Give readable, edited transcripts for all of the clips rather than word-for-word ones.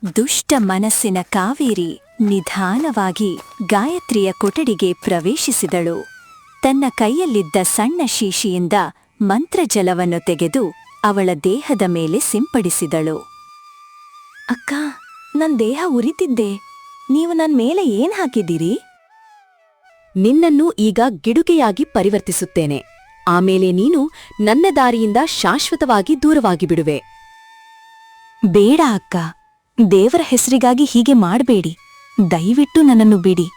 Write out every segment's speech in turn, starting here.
ದುಷ್ಟ ಮನಸ್ಸಿನ ಕಾವೇರಿ ನಿಧಾನವಾಗಿ ಗಾಯತ್ರಿಯ ಕೊಠಡಿಗೆ ಪ್ರವೇಶಿಸಿದಳು. ತನ್ನ ಕೈಯಲ್ಲಿದ್ದ ಸಣ್ಣ ಶೀಶಿಯಿಂದ ಮಂತ್ರಜಲವನ್ನು ತೆಗೆದು ಅವಳ ದೇಹದ ಮೇಲೆ ಸಿಂಪಡಿಸಿದಳು. ಅಕ್ಕ, ನನ್ ದೇಹ ಉರಿತಿದ್ದೆ. ನೀವು ನನ್ ಮೇಲೆ ಏನ್ ಹಾಕಿದ್ದೀರಿ? ನಿನ್ನನ್ನು ಈಗ ಗಿಡುಗೆಯಾಗಿ ಪರಿವರ್ತಿಸುತ್ತೇನೆ. ಆಮೇಲೆ ನೀನು ನನ್ನ ದಾರಿಯಿಂದ ಶಾಶ್ವತವಾಗಿ ದೂರವಾಗಿ ಬಿಡುವೆ. ಬೇಡ ಅಕ್ಕ, ದೇವರ ಹೆಸರಿಗಾಗಿ ಹೀಗೆ ಮಾಡಬೇಡಿ. ದಯವಿಟ್ಟು ನನ್ನನ್ನು ಬಿಡಿ.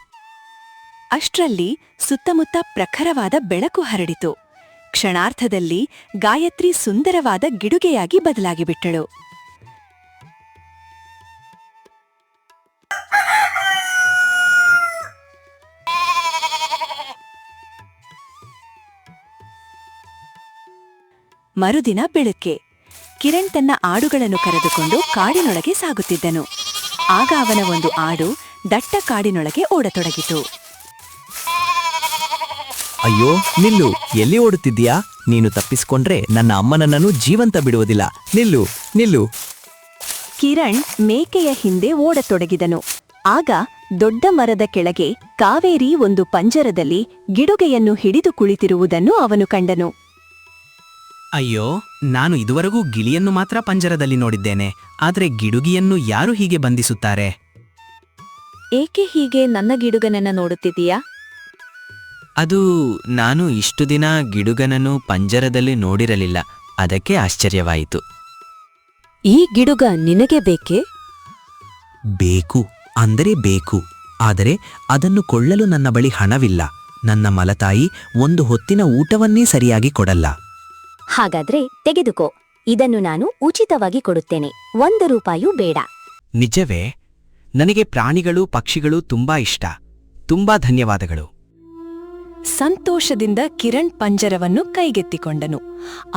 ಅಷ್ಟ್ರಲ್ಲಿ ಸುತ್ತಮುತ್ತ ಪ್ರಖರವಾದ ಬೆಳಕು ಹರಡಿತು. ಕ್ಷಣಾರ್ಧದಲ್ಲಿ ಗಾಯತ್ರಿ ಸುಂದರವಾದ ಗಿಡುಗೆಯಾಗಿ ಬದಲಾಗಿಬಿಟ್ಟಳು. ಮರುದಿನ ಬೆಳಗ್ಗೆ ಕಿರಣ್ ತನ್ನ ಆಡುಗಳನ್ನು ಕರೆದುಕೊಂಡು ಕಾಡಿನೊಳಗೆ ಸಾಗುತ್ತಿದ್ದನು. ಆಗ ಅವನ ಒಂದು ಆಡು ದಟ್ಟ ಕಾಡಿನೊಳಗೆ ಓಡತೊಡಗಿತು. ಅಯ್ಯೋ, ನಿಲ್ಲು! ಎಲ್ಲಿ ಓಡುತ್ತಿದ್ದೀಯಾ? ನೀನು ತಪ್ಪಿಸಿಕೊಂಡ್ರೆ ನನ್ನ ಅಮ್ಮನನ್ನೂ ಜೀವಂತ ಬಿಡುವುದಿಲ್ಲ. ನಿಲ್ಲು, ನಿಲ್ಲು! ಕಿರಣ್ ಮೇಕೆಯ ಹಿಂದೆ ಓಡತೊಡಗಿದನು. ಆಗ ದೊಡ್ಡ ಮರದ ಕೆಳಗೆ ಕಾವೇರಿ ಒಂದು ಪಂಜರದಲ್ಲಿ ಗಿಡುಗೆಯನ್ನು ಹಿಡಿದು ಕುಳಿತಿರುವುದನ್ನು ಅವನು ಕಂಡನು. ಅಯ್ಯೋ, ನಾನು ಇದುವರೆಗೂ ಗಿಳಿಯನ್ನು ಮಾತ್ರ ಪಂಜರದಲ್ಲಿ ನೋಡಿದ್ದೇನೆ. ಆದರೆ ಗಿಡುಗಿಯನ್ನು ಯಾರು ಹೀಗೆ ಬಂಧಿಸುತ್ತಾರೆ? ಏಕೆ ಹೀಗೆ ನನ್ನ ಗಿಡುಗನನ್ನ ನೋಡುತ್ತಿದ್ದೀಯಾ? ಅದು ನಾನು ಇಷ್ಟು ದಿನ ಗಿಡುಗನನ್ನು ಪಂಜರದಲ್ಲಿ ನೋಡಿರಲಿಲ್ಲ. ಅದಕ್ಕೆ ಆಶ್ಚರ್ಯವಾಯಿತು. ಈ ಗಿಡುಗ ನಿನಗೆ ಬೇಕೇ? ಬೇಕು ಅಂದರೆ ಬೇಕು. ಆದರೆ ಅದನ್ನು ಕೊಳ್ಳಲು ನನ್ನ ಬಳಿ ಹಣವಿಲ್ಲ. ನನ್ನ ಮಲತಾಯಿ ಒಂದು ಹೊತ್ತಿನ ಊಟವನ್ನೇ ಸರಿಯಾಗಿ ಕೊಡಲ್ಲ. ಹಾಗಾದ್ರೆ ತೆಗೆದುಕೋ. ಇದನ್ನು ನಾನು ಉಚಿತವಾಗಿ ಕೊಡುತ್ತೇನೆ. 1 ರೂಪಾಯೂ ಬೇಡ. ನಿಜವೇ? ನನಗೆ ಪ್ರಾಣಿಗಳು, ಪಕ್ಷಿಗಳು ತುಂಬಾ ಇಷ್ಟ. ತುಂಬಾ ಧನ್ಯವಾದಗಳು. ಸಂತೋಷದಿಂದ ಕಿರಣ್ ಪಂಜರವನ್ನು ಕೈಗೆತ್ತಿಕೊಂಡನು.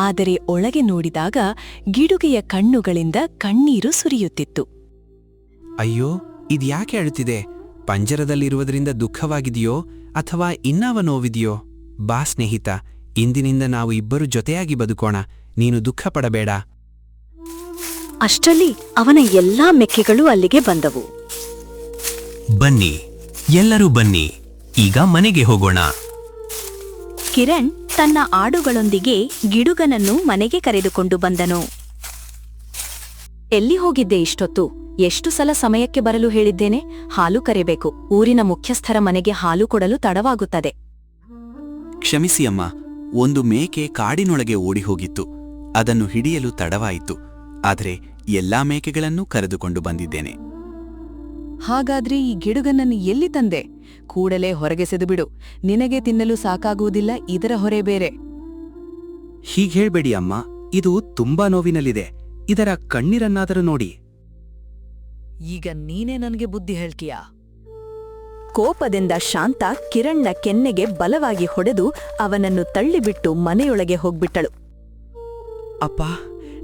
ಆದರೆ ಒಳಗೆ ನೋಡಿದಾಗ ಗಿಡುಗೆಯ ಕಣ್ಣುಗಳಿಂದ ಕಣ್ಣೀರು ಸುರಿಯುತ್ತಿತ್ತು. ಅಯ್ಯೋ, ಇದ್ಯಾಕೆ ಅಳುತ್ತಿದೆ? ಪಂಜರದಲ್ಲಿರುವುದರಿಂದ ದುಃಖವಾಗಿದೆಯೋ ಅಥವಾ ಇನ್ನಾವ ನೋವಿದೆಯೋ? ಬಾ ಸ್ನೇಹಿತ, ಇಂದಿನಿಂದ ನಾವು ಇಬ್ಬರು ಜೊತೆಯಾಗಿ ಬದುಕೋಣ. ನೀನು ದುಃಖ ಪಡಬೇಡ. ಅಷ್ಟರಲ್ಲಿ ಅವನ ಎಲ್ಲಾ ಮೆಕ್ಕೆಗಳು ಅಲ್ಲಿಗೆ ಬಂದವು. ಬನ್ನಿ, ಎಲ್ಲರೂ ಬನ್ನಿ. ಈಗ ಮನೆಗೆ ಹೋಗೋಣ. ಕಿರಣ್ ತನ್ನ ಆಡುಗಳೊಂದಿಗೆ ಗಿಡುಗನನ್ನು ಮನೆಗೆ ಕರೆದುಕೊಂಡು ಬಂದನು. ಎಲ್ಲಿ ಹೋಗಿದ್ದೆ ಇಷ್ಟೊತ್ತು? ಎಷ್ಟು ಸಲ ಸಮಯಕ್ಕೆ ಬರಲು ಹೇಳಿದ್ದೇನೆ? ಹಾಲು ಕರೆಬೇಕು. ಊರಿನ ಮುಖ್ಯಸ್ಥರ ಮನೆಗೆ ಹಾಲು ಕೊಡಲು ತಡವಾಗುತ್ತದೆ. ಕ್ಷಮಿಸಿ ಅಮ್ಮ, ಒಂದು ಮೇಕೆ ಕಾಡಿನೊಳಗೆ ಓಡಿಹೋಗಿತ್ತು. ಅದನ್ನು ಹಿಡಿಯಲು ತಡವಾಯಿತು. ಆದರೆ ಎಲ್ಲಾ ಮೇಕೆಗಳನ್ನೂ ಕರೆದುಕೊಂಡು ಬಂದಿದ್ದೇನೆ. ಹಾಗಾದ್ರೆ ಈ ಗಿಡುಗನನ್ನು ಎಲ್ಲಿ ತಂದೆ? ಕೂಡಲೇ ಹೊರಗೆಸೆದು ಬಿಡು. ನಿನಗೆ ತಿನ್ನಲು ಸಾಕಾಗುವುದಿಲ್ಲ, ಇದರ ಹೊರೆ ಬೇರೆ. ಹೀಗೇಳ್ಬೇಡಿ ಅಮ್ಮ, ಇದು ತುಂಬಾ ನೋವಿನಲ್ಲಿದೆ. ಇದರ ಕಣ್ಣೀರನ್ನಾದರೂ ನೋಡಿ. ಈಗ ನೀನೇ ನನಗೆ ಬುದ್ಧಿ ಹೇಳ್ತೀಯಾ? ಕೋಪದಿಂದ ಶಾಂತ ಕಿರಣ್ನ ಕೆನ್ನೆಗೆ ಬಲವಾಗಿ ಹೊಡೆದು ಅವನನ್ನು ತಳ್ಳಿಬಿಟ್ಟು ಮನೆಯೊಳಗೆ ಹೋಗ್ಬಿಟ್ಟಳು. ಅಪ್ಪ,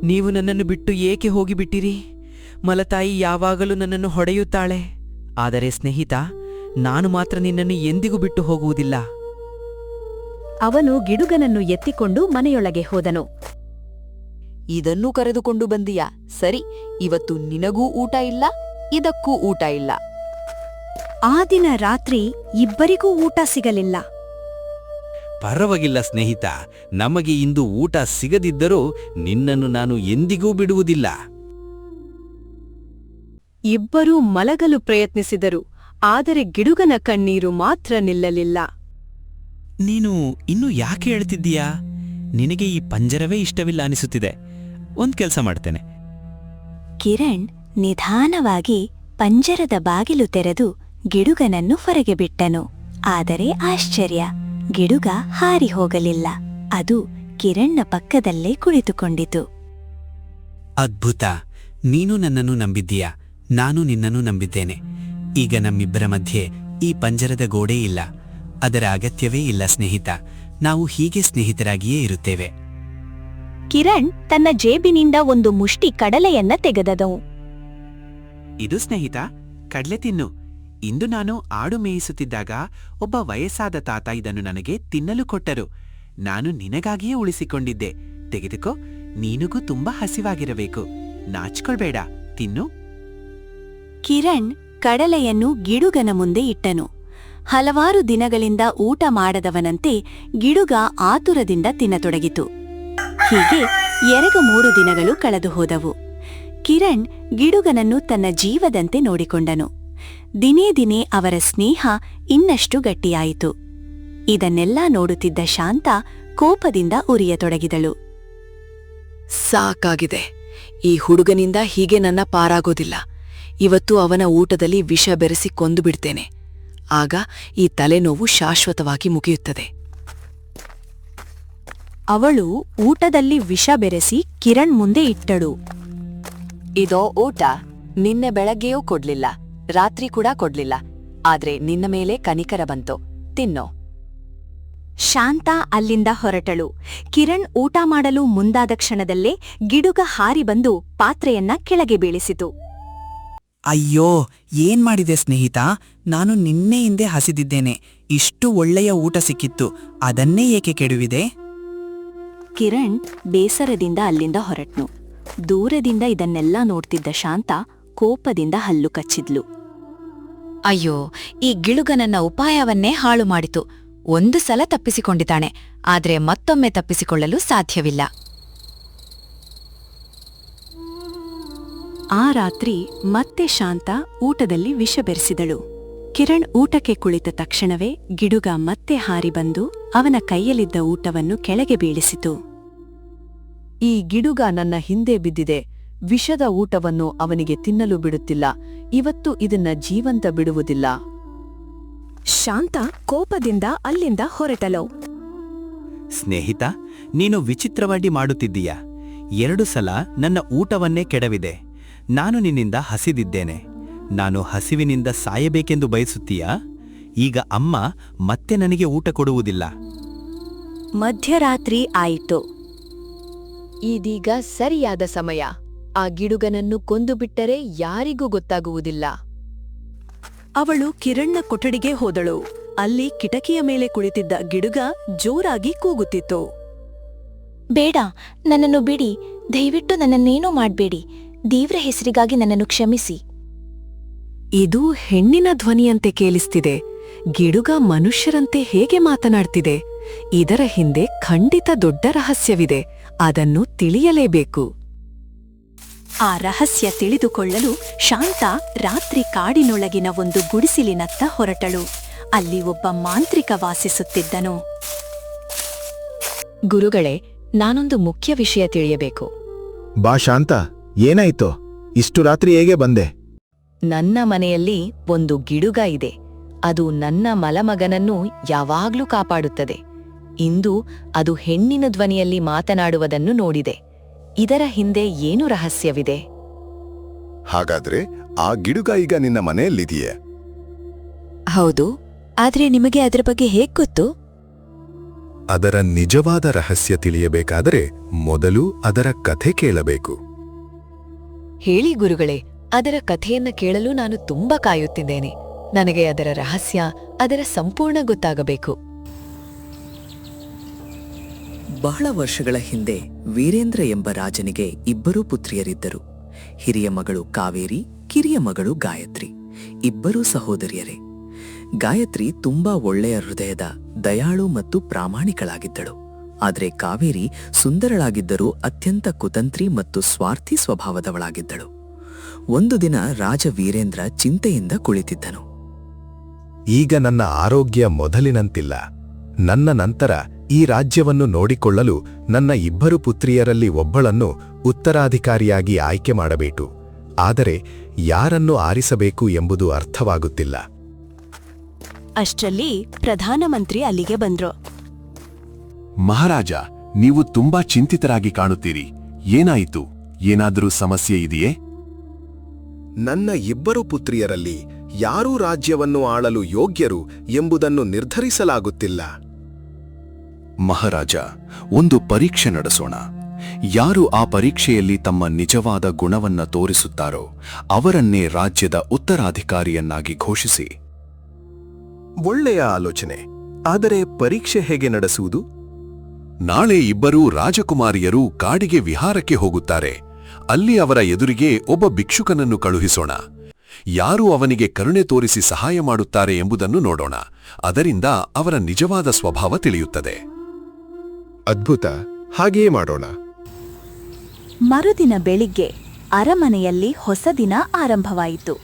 ನೀವು ನನ್ನನ್ನು ಬಿಟ್ಟು ಏಕೆ ಹೋಗಿಬಿಟ್ಟಿರಿ? ಮಲತಾಯಿ ಯಾವಾಗಲೂ ನನ್ನನ್ನು ಹೊಡೆಯುತ್ತಾಳೆ. ಆದರೆ ಸ್ನೇಹಿತ, ನಾನು ಮಾತ್ರ ನಿನ್ನನ್ನು ಎಂದಿಗೂ ಬಿಟ್ಟು ಹೋಗುವುದಿಲ್ಲ. ಅವನು ಗಿಡುಗನನ್ನು ಎತ್ತಿಕೊಂಡು ಮನೆಯೊಳಗೆ ಹೋದನು. ಇದನ್ನೂ ಕರೆದುಕೊಂಡು ಬಂದಿಯಾ? ಸರಿ, ಇವತ್ತು ನಿನಗೂ ಊಟ ಇಲ್ಲ, ಇದಕ್ಕೂ ಊಟ ಇಲ್ಲ. ಆ ದಿನ ರಾತ್ರಿ ಇಬ್ಬರಿಗೂ ಊಟ ಸಿಗಲಿಲ್ಲ. ಪರವಾಗಿಲ್ಲ ಸ್ನೇಹಿತ, ನಮಗೆ ಇಂದು ಊಟ ಸಿಗದಿದ್ದರೂ ನಿನ್ನನ್ನು ನಾನು ಎಂದಿಗೂ ಬಿಡುವುದಿಲ್ಲ. ಇಬ್ಬರೂ ಮಲಗಲು ಪ್ರಯತ್ನಿಸಿದರು. ಆದರೆ ಗಿಡುಗನ ಕಣ್ಣೀರು ಮಾತ್ರ ನಿಲ್ಲಲಿಲ್ಲ. ನೀನು ಇನ್ನೂ ಯಾಕೆ ಹೇಳ್ತಿದ್ದೀಯಾ? ನಿನಗೆ ಈ ಪಂಜರವೇ ಇಷ್ಟವಿಲ್ಲ ಅನಿಸುತ್ತಿದೆ. ಒಂದ್ ಕೆಲಸ ಮಾಡ್ತೇನೆ. ಕಿರಣ್ ನಿಧಾನವಾಗಿ ಪಂಜರದ ಬಾಗಿಲು ತೆರೆದು ಗಿಡುಗನನ್ನು ಹೊರಗೆ ಬಿಟ್ಟನು. ಆದರೆ ಆಶ್ಚರ್ಯ, ಗಿಡುಗ ಹಾರಿ ಹೋಗಲಿಲ್ಲ. ಅದು ಕಿರಣ್ನ ಪಕ್ಕದಲ್ಲೇ ಕುಳಿತುಕೊಂಡಿತು. ಅದ್ಭುತ! ನೀನು ನನ್ನನ್ನು ನಂಬಿದ್ದೀಯಾ, ನಾನು ನಿನ್ನನ್ನು ನಂಬಿದ್ದೇನೆ. ಈಗ ನಮ್ಮಿಬ್ಬರ ಮಧ್ಯೆ ಈ ಪಂಜರದ ಗೋಡೆ ಇಲ್ಲ. ಅದರ ಅಗತ್ಯವೇ ಇಲ್ಲ ಸ್ನೇಹಿತ. ನಾವು ಹೀಗೆ ಸ್ನೇಹಿತರಾಗಿಯೇ ಇರುತ್ತೇವೆ. ಕಿರಣ್ ತನ್ನ ಜೇಬಿನಿಂದ ಒಂದು ಮುಷ್ಟಿ ಕಡಲೆಯನ್ನ ತೆಗೆದನು. ಇದು ಸ್ನೇಹಿತ, ಕಡ್ಲೆ ತಿನ್ನು. ಇಂದು ನಾನು ಆಡು ಮೇಯಿಸುತ್ತಿದ್ದಾಗ ಒಬ್ಬ ವಯಸ್ಸಾದ ತಾತ ಇದನ್ನು ನನಗೆ ತಿನ್ನಲು ಕೊಟ್ಟರು. ನಾನು ನಿನಗಾಗಿಯೇ ಉಳಿಸಿಕೊಂಡಿದ್ದೆ. ತೆಗೆದುಕೋ, ನೀನಿಗೂ ತುಂಬಾ ಹಸಿವಾಗಿರಬೇಕು. ನಾಚಿಕೊಳ್ಬೇಡ, ತಿನ್ನು. ಕಿರಣ್ ಕಡಲೆಯನ್ನು ಗಿಡುಗನ ಮುಂದೆ ಇಟ್ಟನು. ಹಲವಾರು ದಿನಗಳಿಂದ ಊಟ ಮಾಡದವನಂತೆ ಗಿಡುಗ ಆತುರದಿಂದ ತಿನ್ನತೊಡಗಿತು. ಹೀಗೆ 2-3 ದಿನಗಳು ಕಳೆದು ಹೋದವು. ಕಿರಣ್ ಗಿಡುಗನನ್ನು ತನ್ನ ಜೀವದಂತೆ ನೋಡಿಕೊಂಡನು. ದಿನೇ ದಿನೇ ಅವರ ಸ್ನೇಹ ಇನ್ನಷ್ಟು ಗಟ್ಟಿಯಾಯಿತು. ಇದನ್ನೆಲ್ಲ ನೋಡುತ್ತಿದ್ದ ಶಾಂತ ಕೋಪದಿಂದ ಉರಿಯತೊಡಗಿದಳು. ಸಾಕಾಗಿದೆ. ಈ ಹುಡುಗನಿಂದ ಹೀಗೆ ನನ್ನ ಪಾರಾಗೋದಿಲ್ಲ. ಇವತ್ತು ಅವನ ಊಟದಲ್ಲಿ ವಿಷ ಬೆರೆಸಿ ಕೊಂದು ಬಿಡ್ತೇನೆ. ಆಗ ಈ ತಲೆನೋವು ಶಾಶ್ವತವಾಗಿ ಮುಗಿಯುತ್ತದೆ. ಅವಳು ಊಟದಲ್ಲಿ ವಿಷ ಬೆರೆಸಿ ಕಿರಣ್ ಮುಂದೆ ಇಟ್ಟಳು. ಇದೋ ಊಟ. ನಿನ್ನೆ ಬೆಳಗ್ಗೆಯೂ ಕೊಡ್ಲಿಲ್ಲ, ರಾತ್ರಿ ಕೂಡ ಕೊಡ್ಲಿಲ್ಲ. ಆದ್ರೆ ನಿನ್ನ ಮೇಲೆ ಕನಿಕರ ಬಂತು, ತಿನ್ನೋ. ಶಾಂತ ಅಲ್ಲಿಂದ ಹೊರಟಳು. ಕಿರಣ್ ಊಟ ಮಾಡಲು ಮುಂದಾದ ಕ್ಷಣದಲ್ಲೇ ಗಿಡುಗ ಹಾರಿ ಬಂದು ಪಾತ್ರೆಯನ್ನ ಕೆಳಗೆ ಬೀಳಿಸಿತು. ಅಯ್ಯೋ, ಏನ್ ಮಾಡಿದೆ ಸ್ನೇಹಿತ? ನಾನು ನಿನ್ನೆಯಿಂದೇ ಹಸಿದಿದ್ದೇನೆ. ಇಷ್ಟು ಒಳ್ಳೆಯ ಊಟ ಸಿಕ್ಕಿತ್ತು, ಅದನ್ನೇ ಏಕೆ ಕೆಡುವಿದೆ? ಕಿರಣ್ ಬೇಸರದಿಂದ ಅಲ್ಲಿಂದ ಹೊರಟ್ನು. ದೂರದಿಂದ ಇದನ್ನೆಲ್ಲ ನೋಡ್ತಿದ್ದ ಶಾಂತ ಕೋಪದಿಂದ ಹಲ್ಲು ಕಚ್ಚಿದ್ಲು. ಅಯ್ಯೋ, ಈ ಗಿಳುಗ ನನ್ನ ಉಪಾಯವನ್ನೇ ಹಾಳು ಮಾಡಿತು. ಒಂದು ಸಲ ತಪ್ಪಿಸಿಕೊಂಡಿದ್ದಾನೆ, ಆದ್ರೆ ಮತ್ತೊಮ್ಮೆ ತಪ್ಪಿಸಿಕೊಳ್ಳಲು ಸಾಧ್ಯವಿಲ್ಲ. ಆ ರಾತ್ರಿ ಮತ್ತೆ ಶಾಂತ ಊಟದಲ್ಲಿ ವಿಷ ಬೆರೆಸಿದಳು. ಕಿರಣ್ ಊಟಕ್ಕೆ ಕುಳಿತ ತಕ್ಷಣವೇ ಗಿಡುಗ ಮತ್ತೆ ಹಾರಿ ಬಂದು ಅವನ ಕೈಯಲ್ಲಿದ್ದ ಊಟವನ್ನು ಕೆಳಗೆ ಬೀಳಿಸಿತು. ಈ ಗಿಡುಗ ನನ್ನ ಹಿಂದೆ ಬಿದ್ದಿದೆ. ವಿಷದ ಊಟವನ್ನು ಅವನಿಗೆ ತಿನ್ನಲು ಬಿಡುತ್ತಿಲ್ಲ. ಇವತ್ತು ಇದನ್ನ ಜೀವಂತ ಬಿಡುವುದಿಲ್ಲ. ಶಾಂತ ಕೋಪದಿಂದ ಅಲ್ಲಿಂದ ಹೊರಟಳು. ಸ್ನೇಹಿತ, ನೀನು ವಿಚಿತ್ರವಾಗಿ ಮಾಡುತ್ತಿದ್ದೀಯ. 2 ಸಲ ನನ್ನ ಊಟವನ್ನೇ ಕೆಡವಿದೆ. ನಾನು ನಿನ್ನಿಂದ ಹಸಿದಿದ್ದೇನೆ. ನಾನು ಹಸಿವಿನಿಂದ ಸಾಯಬೇಕೆಂದು ಬಯಸುತ್ತೀಯಾ? ಈಗ ಅಮ್ಮ ಮತ್ತೆ ನನಗೆ ಊಟ ಕೊಡುವುದಿಲ್ಲ. ಮಧ್ಯರಾತ್ರಿ ಆಯಿತು. ಇದೀಗ ಸರಿಯಾದ ಸಮಯ. ಆ ಗಿಡುಗನನ್ನು ಕೊಂದು ಬಿಟ್ಟರೆ ಯಾರಿಗೂ ಗೊತ್ತಾಗುವುದಿಲ್ಲ. ಅವಳು ಕಿರಣ್ನ ಕೊಠಡಿಗೆ ಹೋದಳು. ಅಲ್ಲಿ ಕಿಟಕಿಯ ಮೇಲೆ ಕುಳಿತಿದ್ದ ಗಿಡುಗ ಜೋರಾಗಿ ಕೂಗುತ್ತಿತ್ತು. ಬೇಡ, ನನ್ನನ್ನು ಬಿಡಿ. ದಯವಿಟ್ಟು ನನ್ನನ್ನೇನೂ ಮಾಡ್ಬೇಡಿ. ದೇವ್ರ ಹೆಸರಿಗಾಗಿ ನನ್ನನ್ನು ಕ್ಷಮಿಸಿ. ಇದು ಹೆಣ್ಣಿನ ಧ್ವನಿಯಂತೆ ಕೇಳಿಸ್ತಿದೆ. ಗಿಡುಗ ಮನುಷ್ಯರಂತೆ ಹೇಗೆ ಮಾತನಾಡ್ತಿದೆ? ಇದರ ಹಿಂದೆ ಖಂಡಿತ ದೊಡ್ಡ ರಹಸ್ಯವಿದೆ. ಅದನ್ನು ತಿಳಿಯಲೇಬೇಕು. ಆ ರಹಸ್ಯ ತಿಳಿದುಕೊಳ್ಳಲು ಶಾಂತ ರಾತ್ರಿ ಕಾಡಿನೊಳಗಿನ ಒಂದು ಗುಡಿಸಿಲಿನತ್ತ ಹೊರಟಳು. ಅಲ್ಲಿ ಒಬ್ಬ ಮಾಂತ್ರಿಕ ವಾಸಿಸುತ್ತಿದ್ದನು. ಗುರುಗಳೇ, ನಾನೊಂದು ಮುಖ್ಯ ವಿಷಯ ತಿಳಿಯಬೇಕು. ಬಾ ಶಾಂತ, ಏನಾಯ್ತೋ? ಇಷ್ಟು ರಾತ್ರಿ ಹೇಗೆ ಬಂದೆ? ನನ್ನ ಮನೆಯಲ್ಲಿ ಒಂದು ಗಿಡುಗ ಇದೆ. ಅದು ನನ್ನ ಮಲಮಗನನ್ನು ಯಾವಾಗ್ಲೂ ಕಾಪಾಡುತ್ತದೆ. ಇಂದು ಅದು ಹೆಣ್ಣಿನ ಧ್ವನಿಯಲ್ಲಿ ಮಾತನಾಡುವುದನ್ನು ನೋಡಿದೆ. ಇದರ ಹಿಂದೆ ಏನು ರಹಸ್ಯವಿದೆ? ಹಾಗಾದ್ರೆ ಆ ಗಿಡುಗ ಈಗ ನಿನ್ನ ಮನೆಯಲ್ಲಿದೆಯೇ? ಹೌದು, ಆದ್ರೆ ನಿಮಗೆ ಅದರ ಬಗ್ಗೆ ಹೇಗ್ ಗೊತ್ತು? ಅದರ ನಿಜವಾದ ರಹಸ್ಯ ತಿಳಿಯಬೇಕಾದರೆ ಮೊದಲು ಅದರ ಕಥೆ ಕೇಳಬೇಕು. ಹೇಳಿ ಗುರುಗಳೇ, ಅದರ ಕಥೆಯನ್ನ ಕೇಳಲು ನಾನು ತುಂಬಾ ಕಾಯುತ್ತಿದ್ದೇನೆ. ನನಗೆ ಅದರ ರಹಸ್ಯ, ಅದರ ಸಂಪೂರ್ಣ ಗೊತ್ತಾಗಬೇಕು. ಬಹಳ ವರ್ಷಗಳ ಹಿಂದೆ ವೀರೇಂದ್ರ ಎಂಬ ರಾಜನಿಗೆ 2 ಪುತ್ರಿಯರಿದ್ದರು. ಹಿರಿಯ ಮಗಳು ಕಾವೇರಿ, ಕಿರಿಯ ಮಗಳು ಗಾಯತ್ರಿ. 2 ಸಹೋದರಿಯರೇ. ಗಾಯತ್ರಿ ತುಂಬಾ ಒಳ್ಳೆಯ ಹೃದಯದ, ದಯಾಳು ಮತ್ತು ಪ್ರಾಮಾಣಿಕಳಾಗಿದ್ದಳು. ಆದರೆ ಕಾವೇರಿ ಸುಂದರಳಾಗಿದ್ದರೂ ಅತ್ಯಂತ ಕುತಂತ್ರಿ ಮತ್ತು ಸ್ವಾರ್ಥಿ ಸ್ವಭಾವದವಳಾಗಿದ್ದಳು. ಒಂದು ದಿನ ರಾಜ ವೀರೇಂದ್ರ ಚಿಂತೆಯಿಂದ ಕುಳಿತಿದ್ದನು. ಈಗ ನನ್ನ ಆರೋಗ್ಯ ಮೊದಲಿನಂತಿಲ್ಲ. ನನ್ನ ನಂತರ ಈ ರಾಜ್ಯವನ್ನು ನೋಡಿಕೊಳ್ಳಲು ನನ್ನ 2 ಪುತ್ರಿಯರಲ್ಲಿ ಒಬ್ಬಳನ್ನು ಉತ್ತರಾಧಿಕಾರಿಯಾಗಿ ಆಯ್ಕೆ ಮಾಡಬೇಕು. ಆದರೆ ಯಾರನ್ನು ಆರಿಸಬೇಕು ಎಂಬುದು ಅರ್ಥವಾಗುತ್ತಿಲ್ಲ. ಅಷ್ಟರಲ್ಲಿ ಪ್ರಧಾನಮಂತ್ರಿ ಅಲ್ಲಿಗೆ ಬಂದ್ರು. ಮಹಾರಾಜ, ನೀವು ತುಂಬಾ ಚಿಂತಿತರಾಗಿ ಕಾಣುತ್ತೀರಿ. ಏನಾಯಿತು? ಏನಾದರೂ ಸಮಸ್ಯೆ ಇದೆಯೇ? ನನ್ನ 2 ಪುತ್ರಿಯರಲ್ಲಿ ಯಾರೂ ರಾಜ್ಯವನ್ನು ಆಳಲು ಯೋಗ್ಯರು ಎಂಬುದನ್ನು ನಿರ್ಧರಿಸಲಾಗುತ್ತಿಲ್ಲ. ಮಹಾರಾಜ, ಒಂದು ಪರೀಕ್ಷೆ ನಡೆಸೋಣ. ಯಾರು ಆ ಪರೀಕ್ಷೆಯಲ್ಲಿ ತಮ್ಮ ನಿಜವಾದ ಗುಣವನ್ನ ತೋರಿಸುತ್ತಾರೋ ಅವರನ್ನೇ ರಾಜ್ಯದ ಉತ್ತರಾಧಿಕಾರಿಯನ್ನಾಗಿ ಘೋಷಿಸಿ. ಒಳ್ಳೆಯ ಆಲೋಚನೆ. ಆದರೆ ಪರೀಕ್ಷೆ ಹೇಗೆ ನಡೆಸುವುದು? ನಾಳೆ 2 ರಾಜಕುಮಾರಿಯರು ಕಾಡಿಗೆ ವಿಹಾರಕ್ಕೆ ಹೋಗುತ್ತಾರೆ. ಅಲ್ಲಿ ಅವರ ಎದುರಿಗೆ ಒಬ್ಬ ಭಿಕ್ಷುಕನನ್ನು ಕಳುಹಿಸೋಣ. ಯಾರು ಅವನಿಗೆ ಕರುಣೆ ತೋರಿಸಿ ಸಹಾಯ ಮಾಡುತ್ತಾರೆ ಎಂಬುದನ್ನು ನೋಡೋಣ. ಅದರಿಂದ ಅವರ ನಿಜವಾದ ಸ್ವಭಾವ ತಿಳಿಯುತ್ತದೆ. ಅದ್ಭುತ, ಹಾಗೆಯೇ ಮಾಡೋಣ. ಮರುದಿನ ಬೆಳಿಗ್ಗೆ ಅರಮನೆಯಲ್ಲಿ ಹೊಸ ದಿನ ಆರಂಭವಾಯಿತು.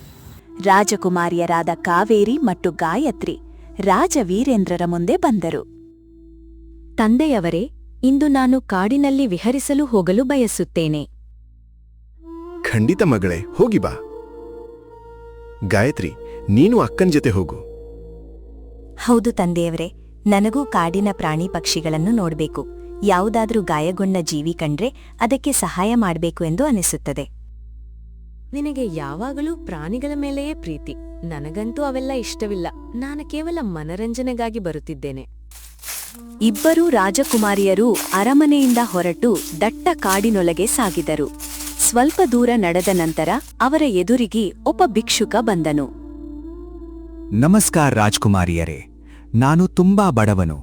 ರಾಜಕುಮಾರಿಯರಾದ ಕಾವೇರಿ ಮತ್ತು ಗಾಯತ್ರಿ ರಾಜ ವೀರೇಂದ್ರರ ಮುಂದೆ ಬಂದರು. ತಂದೆಯವರೇ, ಇಂದು ನಾನು ಕಾಡಿನಲ್ಲಿ ವಿಹರಿಸಲು ಹೋಗಲು ಬಯಸುತ್ತೇನೆ. ಖಂಡಿತ ಮಗಳೇ, ಹೋಗಿ ಬಾ. ಗಾಯತ್ರಿ, ನೀನು ಅಕ್ಕನ ಜೊತೆ ಹೋಗು. ಹೌದು ತಂದೆಯವರೇ, ನನಗೂ ಕಾಡಿನ ಪ್ರಾಣಿ ಪಕ್ಷಿಗಳನ್ನು ನೋಡಬೇಕು. ಯಾವುದಾದ್ರೂ ಗಾಯಗೊಂಡ ಜೀವಿ ಕಂಡ್ರೆ ಅದಕ್ಕೆ ಸಹಾಯ ಮಾಡಬೇಕು ಎಂದು ಅನಿಸುತ್ತದೆ. ನಿನಗೆ ಯಾವಾಗಲೂ ಪ್ರಾಣಿಗಳ ಮೇಲೆಯೇ ಪ್ರೀತಿ. ನನಗಂತೂ ಅವೆಲ್ಲ ಇಷ್ಟವಿಲ್ಲ. ನಾನು ಕೇವಲ ಮನರಂಜನೆಗಾಗಿ ಬರುತ್ತಿದ್ದೇನೆ. ಇಬ್ಬರೂ ರಾಜಕುಮಾರಿಯರು ಅರಮನೆಯಿಂದ ಹೊರಟು ದಟ್ಟ ಕಾಡಿನೊಳಗೆ ಸಾಗಿದರು. ಸ್ವಲ್ಪ ದೂರ ನಡೆದ ನಂತರ ಅವರ ಎದುರಿಗೆ ಒಬ್ಬ ಭಿಕ್ಷುಕ ಬಂದನು. ನಮಸ್ಕಾರ ರಾಜ್ಕುಮಾರಿಯರೇ, ನಾನು ತುಂಬಾ ಬಡವನು.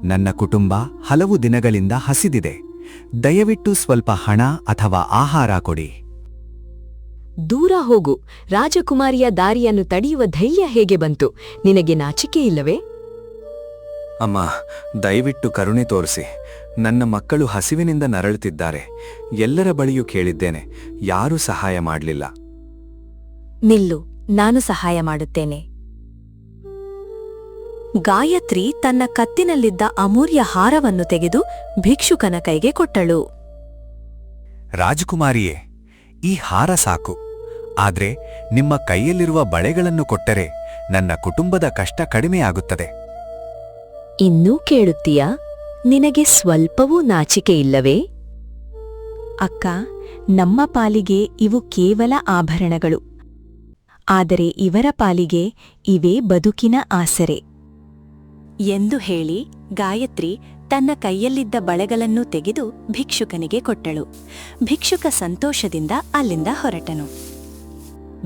ನನ್ನ ಕುಟುಂಬ ಹಲವು ದಿನಗಳಿಂದ ಹಸಿದಿದೆ. ದಯವಿಟ್ಟು ಸ್ವಲ್ಪ ಹಣ ಅಥವಾ ಆಹಾರ ಕೊಡಿ. ದೂರ ಹೋಗು. ರಾಜಕುಮಾರಿಯ ದಾರಿಯನ್ನು ತಡೆಯುವ ಧೈರ್ಯ ಹೇಗೆ ಬಂತು? ನಿನಗೆ ನಾಚಿಕೆ ಇಲ್ಲವೇ? ಅಮ್ಮ, ದಯವಿಟ್ಟು ಕರುಣೆ ತೋರಿಸಿ. ನನ್ನ ಮಕ್ಕಳು ಹಸಿವಿನಿಂದ ನರಳುತ್ತಿದ್ದಾರೆ. ಎಲ್ಲರ ಬಳಿಯೂ ಕೇಳಿದ್ದೇನೆ, ಯಾರೂ ಸಹಾಯ ಮಾಡಲಿಲ್ಲ. ನಿಲ್ಲು, ನಾನು ಸಹಾಯ ಮಾಡುತ್ತೇನೆ. ಗಾಯತ್ರಿ ತನ್ನ ಕತ್ತಿನಲ್ಲಿದ್ದ ಅಮೂಲ್ಯ ಹಾರವನ್ನು ತೆಗೆದು ಭಿಕ್ಷುಕನ ಕೈಗೆ ಕೊಟ್ಟಳು. ರಾಜಕುಮಾರಿಯೇ, ಈ ಹಾರ ಸಾಕು. ಆದ್ರೆ ನಿಮ್ಮ ಕೈಯಲ್ಲಿರುವ ಬಳೆಗಳನ್ನು ಕೊಟ್ಟರೆ ನನ್ನ ಕುಟುಂಬದ ಕಷ್ಟ ಕಡಿಮೆಯಾಗುತ್ತದೆ. ಇನ್ನೂ ಕೇಳುತ್ತೀಯಾ? ನಿನಗೆ ಸ್ವಲ್ಪವೂ ನಾಚಿಕೆ ಇಲ್ಲವೇ? ಅಕ್ಕ, ನಮ್ಮ ಪಾಲಿಗೆ ಇವು ಕೇವಲ ಆಭರಣಗಳು. ಆದರೆ ಇವರ ಪಾಲಿಗೆ ಇವೇ ಬದುಕಿನ ಆಸರೆ ಎಂದು ಹೇಳಿ ಗಾಯತ್ರಿ ತನ್ನ ಕೈಯಲ್ಲಿದ್ದ ಬಳೆಗಳನ್ನು ತೆಗೆದು ಭಿಕ್ಷುಕನಿಗೆ ಕೊಟ್ಟಳು. ಭಿಕ್ಷುಕ ಸಂತೋಷದಿಂದ ಅಲ್ಲಿಂದ ಹೊರಟನು.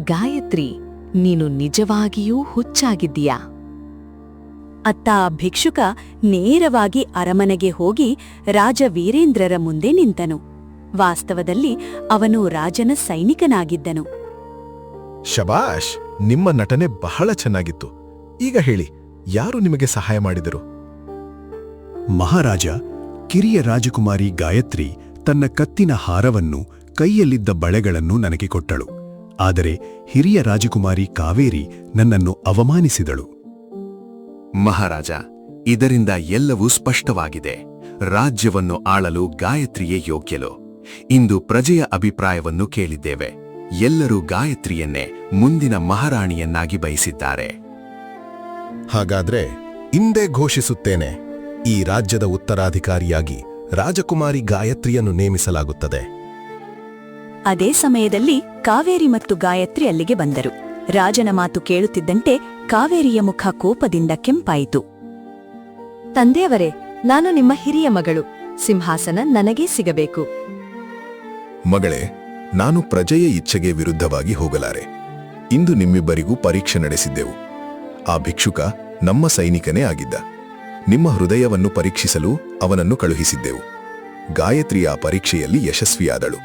ಗಾಯತ್ರಿ, ನೀನು ನಿಜವಾಗಿಯೂ ಹುಚ್ಚಾಗಿದ್ದೀಯಾ? ಅತ್ತ ಆ ಭಿಕ್ಷುಕ ನೇರವಾಗಿ ಅರಮನೆಗೆ ಹೋಗಿ ರಾಜ ವೀರೇಂದ್ರರ ಮುಂದೆ ನಿಂತನು. ವಾಸ್ತವದಲ್ಲಿ ಅವನು ರಾಜನ ಸೈನಿಕನಾಗಿದ್ದನು. ಶಬಾಷ್, ನಿಮ್ಮ ನಟನೆ ಬಹಳ ಚೆನ್ನಾಗಿತ್ತು. ಈಗ ಹೇಳಿ, ಯಾರು ನಿಮಗೆ ಸಹಾಯ ಮಾಡಿದರು? ಮಹಾರಾಜ, ಕಿರಿಯ ರಾಜಕುಮಾರಿ ಗಾಯತ್ರಿ ತನ್ನ ಕತ್ತಿನ ಹಾರವನ್ನು, ಕೈಯಲ್ಲಿದ್ದ ಬಳೆಗಳನ್ನು ನನಗೆ ಕೊಟ್ಟಳು. ಆದರೆ ಹಿರಿಯ ರಾಜಕುಮಾರಿ ಕಾವೇರಿ ನನ್ನನ್ನು ಅವಮಾನಿಸಿದಳು. ಮಹಾರಾಜ, ಇದರಿಂದ ಎಲ್ಲವೂ ಸ್ಪಷ್ಟವಾಗಿದೆ. ರಾಜ್ಯವನ್ನು ಆಳಲು ಗಾಯತ್ರಿಯೇ ಯೋಗ್ಯಲು. ಇಂದು ಪ್ರಜೆಯ ಅಭಿಪ್ರಾಯವನ್ನು ಕೇಳಿದ್ದೇವೆ. ಎಲ್ಲರೂ ಗಾಯತ್ರಿಯನ್ನೇ ಮುಂದಿನ ಮಹಾರಾಣಿಯನ್ನಾಗಿ ಬಯಸಿದ್ದಾರೆ. ಹಾಗಾದ್ರೆ ಇಂದೇ ಘೋಷಿಸುತ್ತೇನೆ, ಈ ರಾಜ್ಯದ ಉತ್ತರಾಧಿಕಾರಿಯಾಗಿ ರಾಜಕುಮಾರಿ ಗಾಯತ್ರಿಯನ್ನು ನೇಮಿಸಲಾಗುತ್ತದೆ. ಅದೇ ಸಮಯದಲ್ಲಿ ಕಾವೇರಿ ಮತ್ತು ಗಾಯತ್ರಿ ಅಲ್ಲಿಗೆ ಬಂದರು. ರಾಜನ ಮಾತು ಕೇಳುತ್ತಿದ್ದಂತೆ ಕಾವೇರಿಯ ಮುಖ ಕೋಪದಿಂದ ಕೆಂಪಾಯಿತು. ತಂದೆಯವರೇ, ನಾನು ನಿಮ್ಮ ಹಿರಿಯ ಮಗಳು. ಸಿಂಹಾಸನ ನನಗೇ ಸಿಗಬೇಕು. ಮಗಳೇ, ನಾನು ಪ್ರಜೆಯ ಇಚ್ಛೆಗೆ ವಿರುದ್ಧವಾಗಿ ಹೋಗಲಾರೆ. ಇಂದು ನಿಮ್ಮಿಬ್ಬರಿಗೂ ಪರೀಕ್ಷೆ ನಡೆಸಿದ್ದೆವು. ಆ ಭಿಕ್ಷುಕ ನಮ್ಮ ಸೈನಿಕನೇ ಆಗಿದ್ದ. ನಿಮ್ಮ ಹೃದಯವನ್ನು ಪರೀಕ್ಷಿಸಲು ಅವನನ್ನು ಕಳುಹಿಸಿದ್ದೆವು. ಗಾಯತ್ರಿ ಆ ಪರೀಕ್ಷೆಯಲ್ಲಿ ಯಶಸ್ವಿಯಾದಳು.